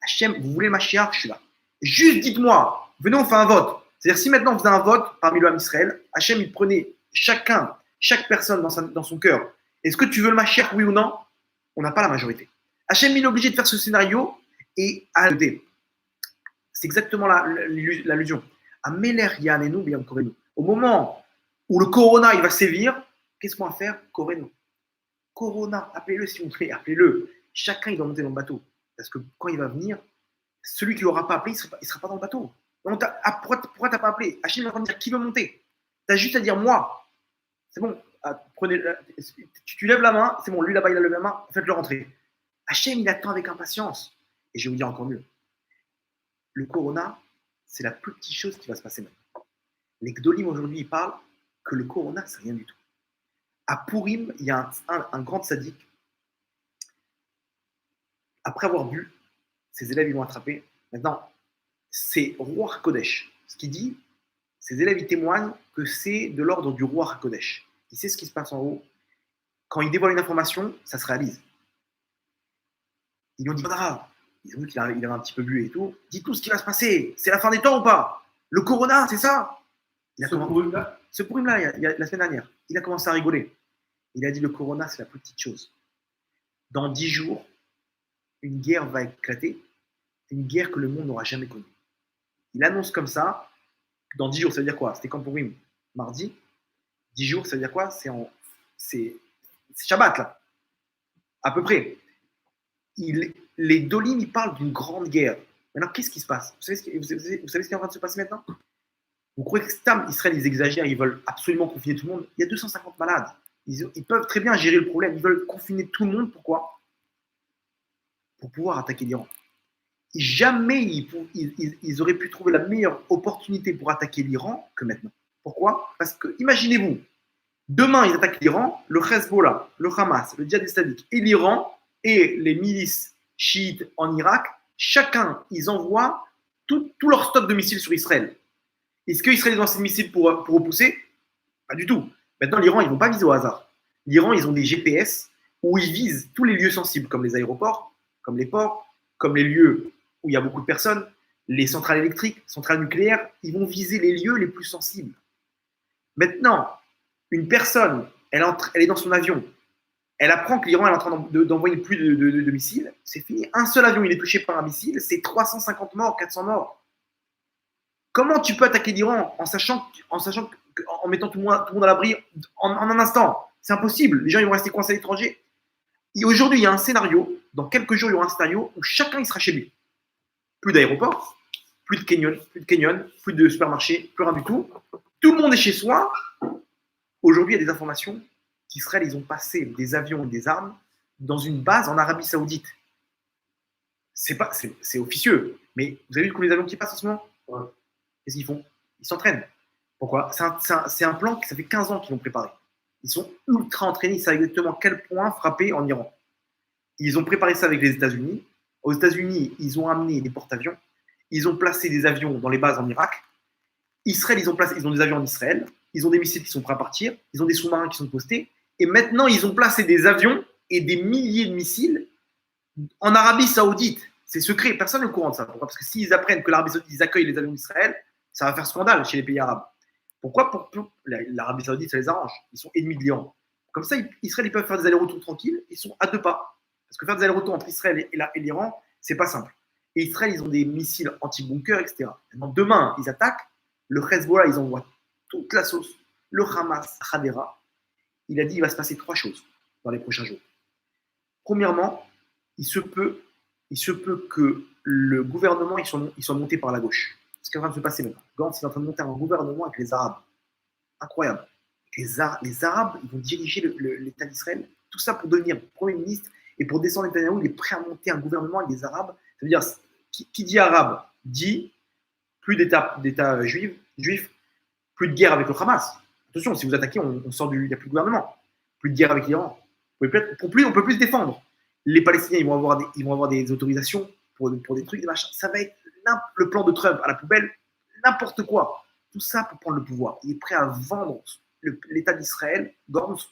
Hachem, vous voulez le Mashiach? Je suis là. Juste dites-moi, venez, on fait un vote. C'est-à-dire, si maintenant on faisait un vote parmi le Ham Israël, Hachem, il prenait chaque personne dans son cœur. Est-ce que tu veux le Mashiach, oui ou non? On n'a pas la majorité. Hachem, il est obligé de faire ce scénario et à c'est exactement l'allusion. À Meler Yanenu Beyam Korenu. Au moment où le Corona il va sévir, qu'est-ce qu'on va faire? Korenu. Corona, appelez-le s'il vous plaît, appelez-le. Chacun il doit monter dans le bateau. Parce que quand il va venir, celui qui ne l'aura pas appelé, il ne sera pas dans le bateau. Donc, pourquoi tu n'as pas appelé? Hachem va dire qui veut monter? Tu as juste à dire moi. C'est bon, tu lèves la main, c'est bon, lui là-bas il a levé la main, faites-le rentrer. Hachem il attend avec impatience. Et je vais vous dire encore mieux. Le Corona, c'est la plus petite chose qui va se passer maintenant. Les Gdolim aujourd'hui, ils parlent que le Corona, c'est rien du tout. À Purim, il y a un grand sadique. Après avoir bu, ses élèves ils l'ont attrapé. Maintenant, c'est Roi Kodesh. Ce qu'il dit, ses élèves ils témoignent que c'est de l'ordre du Roi Kodesh. Il sait ce qui se passe en haut. Quand il dévoile une information, ça se réalise. Ils lui ont dit, ils ont vu qu'il avait un petit peu bu et tout. Dis-nous ce qui va se passer. C'est la fin des temps ou pas? Le corona, c'est ça? Ce Purim-là, il y a la semaine dernière, il a commencé à rigoler. Il a dit, le corona, c'est la plus petite chose. Dans 10 jours, une guerre va éclater, une guerre que le monde n'aura jamais connue. Il annonce comme ça, dans 10 jours, ça veut dire quoi? C'était quand pour lui? Mardi. 10 jours, ça veut dire quoi? C'est Shabbat, là. À peu près. Les Dolim, ils parlent d'une grande guerre. Maintenant, qu'est-ce qui se passe? Vous savez ce qui est en train de se passer maintenant? Vous croyez que Stam, Israël, ils exagèrent, ils veulent absolument confiner tout le monde? Il y a 250 malades. Ils peuvent très bien gérer le problème. Ils veulent confiner tout le monde. Pourquoi? Pour pouvoir attaquer l'Iran. Jamais ils auraient pu trouver la meilleure opportunité pour attaquer l'Iran que maintenant. Pourquoi? Parce que, imaginez-vous, demain ils attaquent l'Iran, le Hezbollah, le Hamas, le Djihad islamique et l'Iran et les milices chiites en Irak, chacun, ils envoient tout leur stock de missiles sur Israël. Est-ce qu'Israël ont ces missiles pour repousser? Pas du tout. Maintenant, l'Iran, ils ne vont pas viser au hasard. L'Iran, ils ont des GPS où ils visent tous les lieux sensibles, comme les aéroports, comme les ports, comme les lieux où il y a beaucoup de personnes, les centrales électriques, centrales nucléaires, ils vont viser les lieux les plus sensibles. Maintenant, une personne, elle est dans son avion, elle apprend que l'Iran est en train d'envoyer plus de missiles, c'est fini. Un seul avion, il est touché par un missile, c'est 350 morts, 400 morts. Comment tu peux attaquer l'Iran en mettant tout le monde à l'abri en un instant? C'est impossible. Les gens ils vont rester coincés à l'étranger. Et aujourd'hui, il y a un scénario, dans quelques jours, il y aura un scénario où chacun il sera chez lui. Plus d'aéroport, plus de canyon, plus de supermarché, plus rien du tout. Tout le monde est chez soi. Aujourd'hui, il y a des informations qu'Israël, ils ont passé des avions et des armes dans une base en Arabie Saoudite. C'est officieux. Mais vous avez vu les avions qui passent en ce moment? Ouais. Qu'est-ce qu'ils font? Ils s'entraînent. Pourquoi? C'est un plan qui ça fait 15 ans qu'ils l'ont préparé. Ils sont ultra entraînés, ils savent exactement quel point frapper en Iran. Ils ont préparé ça avec les États-Unis. Aux États-Unis, ils ont amené des porte-avions. Ils ont placé des avions dans les bases en Irak. Israël, ils ont des avions en Israël. Ils ont des missiles qui sont prêts à partir. Ils ont des sous-marins qui sont postés. Et maintenant, ils ont placé des avions et des milliers de missiles en Arabie Saoudite. C'est secret. Personne n'est au courant de ça. Pourquoi? Parce que s'ils apprennent que l'Arabie Saoudite ils accueillent les avions d'Israël, ça va faire scandale chez les pays arabes. Pourquoi? L'Arabie Saoudite, ça les arrange. Ils sont ennemis de l'Iran. Comme ça, Israël, ils peuvent faire des allers-retours tranquilles. Ils sont à 2 pas. Parce que faire des allers-retours entre Israël et l'Iran, c'est pas simple. Et Israël, ils ont des missiles anti-bunkers, etc. Maintenant, demain, ils attaquent. Le Hezbollah, ils envoient toute la sauce. Le Hamas, Hadera. Il a dit qu'il va se passer 3 choses dans les prochains jours. Premièrement, il se peut que le gouvernement il soit monté par la gauche. C'est ce qui est en train de se passer maintenant. Gantz est en train de monter un gouvernement avec les Arabes. Incroyable. Les Arabes, ils vont diriger l'État d'Israël. Tout ça pour devenir Premier ministre et pour descendre Netanyahou, il est prêt à monter un gouvernement avec des Arabes. Ça veut dire, qui dit arabe dit plus d'État juif, plus de guerre avec le Hamas. Attention, si vous attaquez, on sort il n'y a plus de gouvernement. Plus de guerre avec l'Iran. On ne peut plus se défendre. Les Palestiniens, ils vont avoir des autorisations pour des trucs, des machins. Ça va être le plan de Trump à la poubelle, n'importe quoi. Tout ça pour prendre le pouvoir. Il est prêt à vendre l'État d'Israël, Gantz,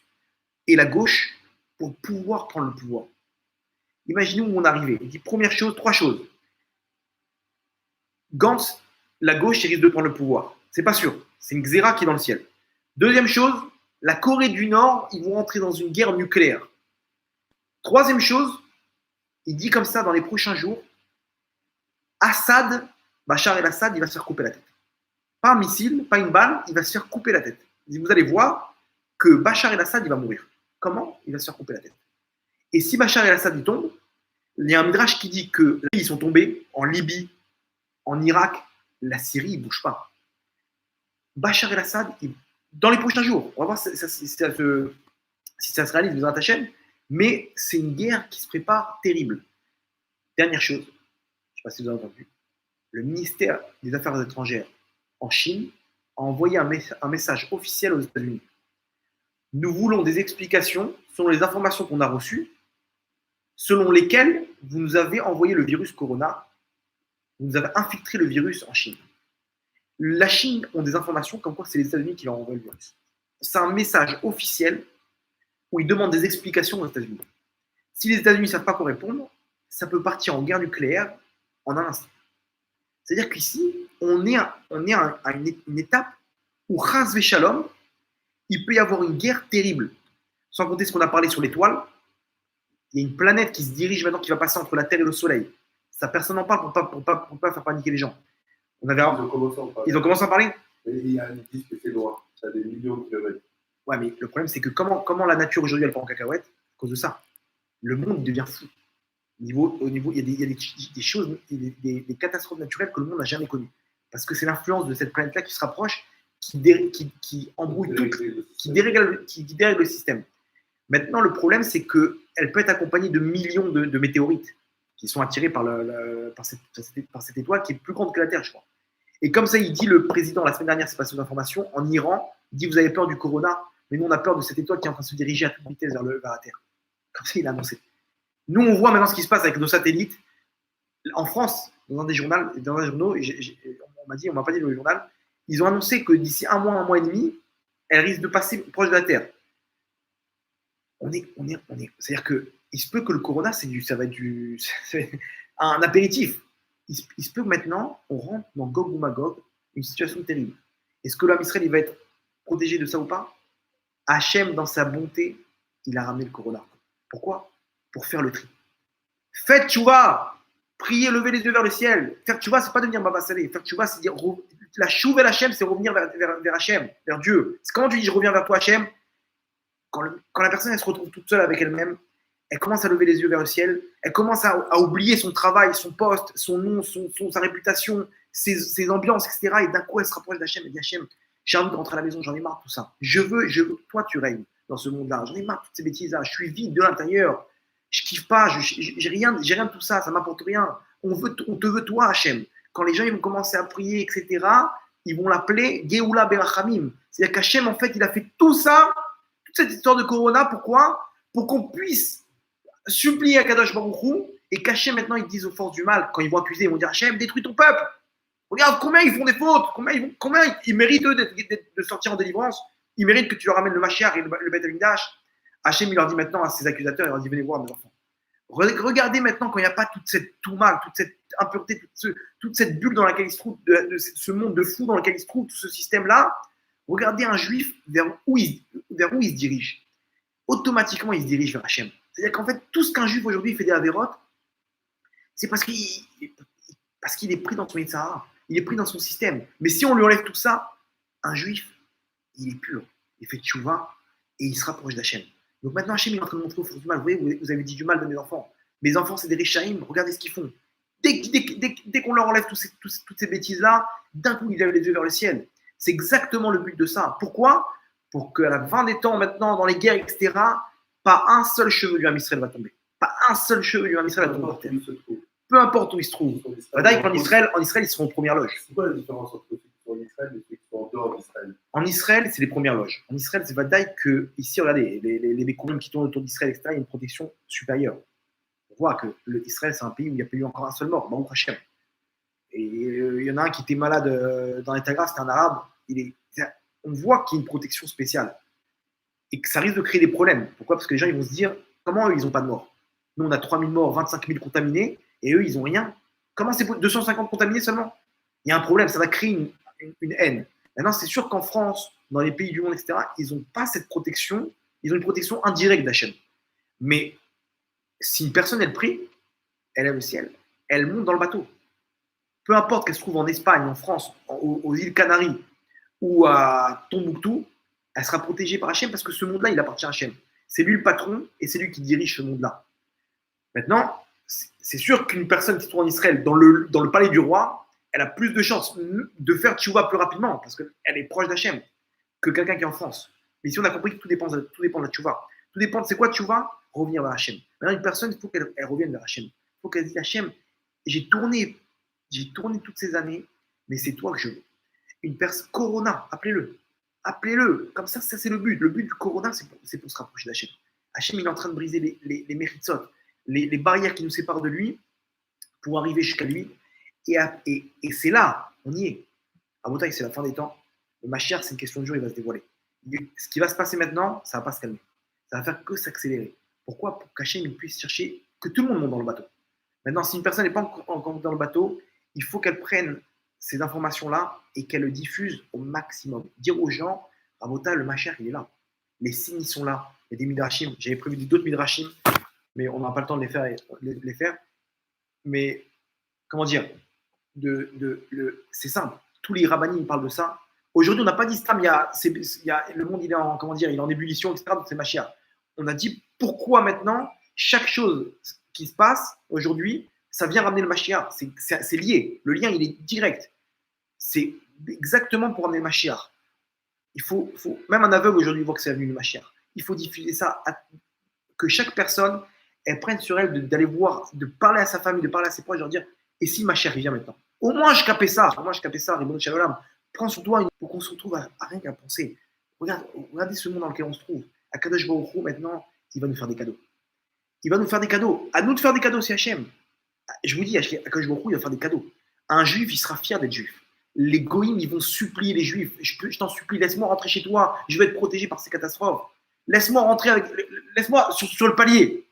et la gauche pour pouvoir prendre le pouvoir. Imaginez où on arrivait. Il dit première chose, 3 choses. Gantz, la gauche, il risque de prendre le pouvoir. C'est pas sûr. C'est une xéra qui est dans le ciel. Deuxième chose, la Corée du Nord, ils vont entrer dans une guerre nucléaire. Troisième chose, il dit comme ça dans les prochains jours, Bachar el-Assad, il va se faire couper la tête. Pas un missile, pas une balle, il va se faire couper la tête. Vous allez voir que Bachar el-Assad, il va mourir. Comment? Il va se faire couper la tête. Et si Bachar el-Assad, il tombe, il y a un midrash qui dit que ils sont tombés en Libye, en Irak, la Syrie, il ne bouge pas. Bachar el-Assad, dans les prochains jours, on va voir si ça se réalise, vous êtes chaîne, mais c'est une guerre qui se prépare terrible. Dernière chose, je ne sais pas si vous avez entendu, le ministère des Affaires étrangères en Chine a envoyé un message officiel aux États-Unis. Nous voulons des explications selon les informations qu'on a reçues, selon lesquelles vous nous avez envoyé le virus Corona, vous nous avez infiltré le virus en Chine. La Chine ont des informations comme quoi c'est les États-Unis qui leur envoient le virus. C'est un message officiel où ils demandent des explications aux États-Unis. Si les États-Unis ne savent pas quoi répondre, ça peut partir en guerre nucléaire en un instant. C'est-à-dire qu'ici, on est à une étape où, Chas Shalom, il peut y avoir une guerre terrible. Sans compter ce qu'on a parlé sur l'étoile, il y a une planète qui se dirige maintenant, qui va passer entre la Terre et le Soleil. Ça, personne n'en parle pour pas faire paniquer les gens. Ils ont commencé à en parler. Ils ont commencé à en parler. Ils disent que c'est loin, ça a des millions de kilomètres. Ouais, mais le problème, c'est que comment la nature aujourd'hui, elle part en cacahuète à cause de ça. Le monde devient fou. Il y a des choses, des catastrophes naturelles que le monde n'a jamais connues. Parce que c'est l'influence de cette planète-là qui se rapproche, qui embrouille tout, qui dérègle le système. Maintenant, le problème, c'est qu'elle peut être accompagnée de millions de météorites qui sont attirés par cette étoile qui est plus grande que la Terre, je crois. Et comme ça, il dit, le président, la semaine dernière, c'est passé aux informations, en Iran, il dit, vous avez peur du corona, mais nous, on a peur de cette étoile qui est en train de se diriger à toute vitesse vers la Terre. Comme ça, il a annoncé. Nous, on voit maintenant ce qui se passe avec nos satellites. En France, dans un des journaux, on m'a pas dit dans le journal, ils ont annoncé que d'ici un mois et demi, elle risque de passer proche de la Terre. C'est-à-dire qu'il se peut que le corona, ça va être c'est un apéritif. Il se peut que maintenant, on rentre dans Gog ou Magog, une situation terrible. Est-ce que l'homme Israël, il va être protégé de ça ou pas? Hachem, dans sa bonté, il a ramené le corona. Pourquoi? Pour faire le tri. Faites tchouva, priez, levez les yeux vers le ciel. Faire tchouva, c'est pas devenir Baba Salé. Faire tchouva, c'est dire la chouva Hachem, c'est revenir vers Hachem, vers Dieu. C'est quand tu dis je reviens vers toi, Hachem, quand la personne elle se retrouve toute seule avec elle-même, elle commence à lever les yeux vers le ciel, elle commence à oublier son travail, son poste, son nom, sa réputation, ses ambiances, etc. Et d'un coup, elle se rapproche d'Hachem et dit Hachem, j'ai envie de rentrer à la maison, j'en ai marre de tout ça. Je veux, toi, tu règnes dans ce monde-là. J'en ai marre de toutes ces bêtises-là. Je suis vide de l'intérieur. Je kiffe pas. J'ai rien de tout ça. Ça m'apporte rien. On te veut toi, Hachem. Quand les gens ils vont commencer à prier, etc., ils vont l'appeler Geoula Berachamim. C'est-à-dire qu'Hachem, en fait, il a fait tout ça, toute cette histoire de Corona. Pourquoi? Pour qu'on puisse supplier à Kadosh Baruch Hu et qu'Hachem, maintenant, ils disent aux forces du mal, quand ils vont accuser, ils vont dire Hachem, détruis ton peuple. Regarde combien ils font des fautes, combien ils méritent eux de sortir en délivrance. Ils méritent que tu leur ramènes le Mashiach et le Beth Amikdash. Hachem, il leur dit maintenant à ses accusateurs, il leur dit venez voir mes enfants. Regardez maintenant quand il n'y a pas toute cette mal, toute cette impureté, toute cette bulle dans laquelle il se trouve, de ce monde de fou dans lequel il se trouve, tout ce système-là. Regardez un juif vers où il se dirige. Automatiquement, il se dirige vers Hachem. C'est-à-dire qu'en fait, tout ce qu'un juif aujourd'hui fait des avérotes, c'est parce qu'il est pris dans son Yitzhara. Il est pris dans son système. Mais si on lui enlève tout ça, un juif, il est pur. Il fait tchouva et il se rapproche d'Hachem. Donc maintenant, Hachem est en train de montrer aux forces du mal. Vous voyez, vous avez dit du mal de mes enfants. Mes enfants, c'est des Rishaïm. Regardez ce qu'ils font. Dès qu'on leur enlève toutes ces bêtises-là, d'un coup, ils lèvent les yeux vers le ciel. C'est exactement le but de ça. Pourquoi? Pour qu'à la fin des temps, maintenant, dans les guerres, etc., pas un seul cheveu du Ham Israël va tomber. Pas un seul cheveu du Ham Israël va tomber par terre. Peu importe où ils se trouvent. D'ailleurs, en Israël, ils seront aux premières loges. C'est quoi la différence entre ceux qui sont en Israël et ceux qui sont en dehors d'Israël? En Israël, c'est les premières loges. En Israël, c'est Vadaï que, ici, regardez, les Békourim qui tournent autour d'Israël, etc., il y a une protection supérieure. On voit que l'Israël, c'est un pays où il n'y a pas eu encore un seul mort, Baruch Hashem. Et il y en a un qui était malade dans l'état grave, c'était un arabe. On voit qu'il y a une protection spéciale. Et que ça risque de créer des problèmes. Pourquoi? Parce que les gens ils vont se dire, comment eux, ils n'ont pas de mort? Nous, on a 3000 morts, 25 000 contaminés, et eux, ils n'ont rien. Comment c'est 250 contaminés seulement? Il y a un problème, ça va créer une haine. Maintenant, c'est sûr qu'en France, dans les pays du monde, etc., ils n'ont pas cette protection, ils ont une protection indirecte d'Hachem. Mais si une personne, elle prie, elle aime le ciel, elle monte dans le bateau. Peu importe qu'elle se trouve en Espagne, en France, aux îles Canaries ou à Tombouctou, elle sera protégée par Hachem parce que ce monde-là, il appartient à Hachem. C'est lui le patron et c'est lui qui dirige ce monde-là. Maintenant, c'est sûr qu'une personne qui se trouve en Israël, dans le palais du roi, elle a plus de chances de faire tchouva plus rapidement parce qu'elle est proche d'Hachem que quelqu'un qui est en France. Mais ici, on a compris que tout dépend de la tchouva. Tout dépend de c'est quoi tchouva? Revenir vers Hachem. Maintenant, une personne, il faut qu'elle revienne vers Hachem. Il faut qu'elle dise Hachem, j'ai tourné toutes ces années, mais c'est toi que je veux. Une personne, Corona, appelez-le. Appelez-le. Comme ça c'est le but. Le but du Corona, c'est pour se rapprocher d'Hachem. Hachem, il est en train de briser les méritzot, les barrières qui nous séparent de lui pour arriver jusqu'à lui. Et c'est là, on y est. À Botaï, c'est la fin des temps. Le Mashiach, c'est une question de jour, il va se dévoiler. Ce qui va se passer maintenant, ça ne va pas se calmer. Ça va faire que s'accélérer. Pourquoi? Pour qu'Hachem puisse chercher que tout le monde monte dans le bateau. Maintenant, si une personne n'est pas encore dans le bateau, il faut qu'elle prenne ces informations-là et qu'elle le diffuse au maximum. Dire aux gens, Rabota, le Mashiach, il est là. Les signes, ils sont là. Il y a des midrashim. J'avais prévu d'autres midrashim, mais on n'a pas le temps de les faire. Mais, comment dire, c'est simple. Tous les rabbinim parlent de ça. Aujourd'hui, on n'a pas dit Stam, le monde il est en ébullition, etc. Donc c'est Mashiach. On a dit pourquoi maintenant, chaque chose qui se passe aujourd'hui, ça vient ramener le Mashiach. C'est lié. Le lien, il est direct. C'est exactement pour ramener le Mashiach. Même un aveugle aujourd'hui voit que c'est venu le Mashiach. Il faut diffuser ça, que chaque personne, elle prenne sur elle d'aller voir, de parler à sa famille, de parler à ses proches, de leur dire, et si Mashiach il vient maintenant? Au moins, je capais ça. Ribono Shel Olam. Prends sur toi pour qu'on se retrouve à rien qu'à penser. Regardez ce monde dans lequel on se trouve. Akadosh Baruch Hu, maintenant, il va nous faire des cadeaux. Il va nous faire des cadeaux. À nous de faire des cadeaux, c'est Hachem. Je vous dis, Akadosh Baruch Hu, il va faire des cadeaux. Un juif, il sera fier d'être juif. Les goïms, ils vont supplier les juifs. Je t'en supplie, laisse-moi rentrer chez toi. Je vais être protégé par ces catastrophes. Laisse-moi rentrer laisse-moi sur le palier.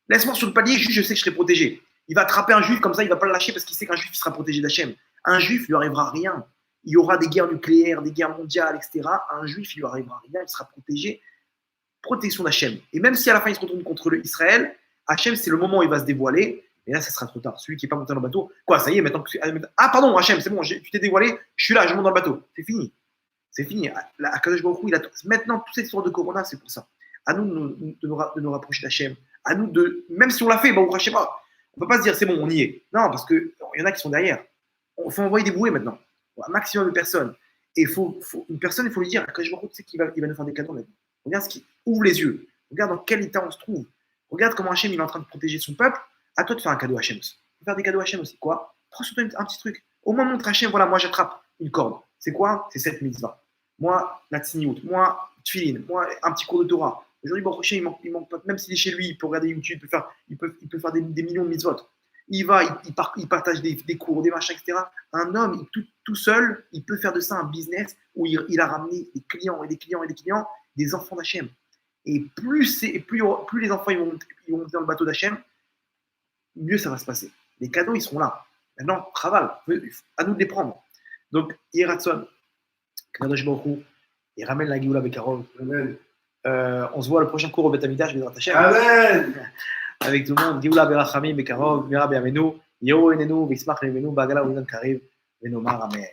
Laisse-moi sur le palier, je sais que je serai protégé. Il va attraper un juif comme ça, il ne va pas le lâcher parce qu'il sait qu'un juif il sera protégé d'Hachem. Un juif, il lui arrivera rien. Il y aura des guerres nucléaires, des guerres mondiales, etc. Un juif, il lui arrivera rien, il sera protégé. Protection d'Hachem. Et même si à la fin il se retourne contre Israël, Hachem, c'est le moment où il va se dévoiler. Et là, ça sera trop tard. Celui qui n'est pas monté dans le bateau, quoi, ça y est, maintenant. Ah, pardon, Hachem, c'est bon, tu t'es dévoilé, je suis là, je monte dans le bateau. C'est fini. C'est fini. Akadosh Baruch Hu, maintenant, toute cette histoire de Corona, c'est pour ça. À nous de nous rapprocher d'Hachem. À nous même si on l'a fait, on ne pas. On ne peut pas se dire, c'est bon, on y est. Non, parce qu'il y en a qui sont derrière. Il faut envoyer des bouées maintenant. Un maximum de personnes. Et une personne, il faut lui dire, Akadosh Baruch Hu, tu sais qu'il va nous faire des cadeaux maintenant. Regarde ouvre les yeux. Regarde dans quel état on se trouve. Regarde comment Hachem il est en train de protéger son peuple. À toi de faire un cadeau à Hachem aussi. Faire des cadeaux à Hachem aussi. Quoi? Prends sur toi un petit truc. Au moins montre à Hachem, voilà, moi j'attrape une corde. C'est quoi? C'est cette mitzvah. Moi, la tziniout. Moi, tfilin. Moi, un petit cours de Torah. Aujourd'hui, Baruch Hashem, il manque pas. Même s'il est chez lui, il peut regarder YouTube, il peut faire des millions de mitzvot. Il va, il partage des cours, des machins, etc. Un homme, tout seul, il peut faire de ça un business où il a ramené des clients et des clients et des clients, des enfants d'Hachem. Et plus les enfants ils vont monter dans le bateau d'Hachem, mieux ça va se passer. Les cadeaux, ils seront là. Maintenant, travail, à nous de les prendre. Donc, Yeratson, Kadosh Baruch Hu, il ramène la Géoula Bekarov. Amen. On se voit le prochain cours au Beth Amikdash, Bezrat Hashem. Amen. Avec tout le monde, Géoula Berachamim Bekarov, Mera Be'amenu, Yero Enenu, V'ismach Levenu, Bagala Udan Kariv, Venomar Amen.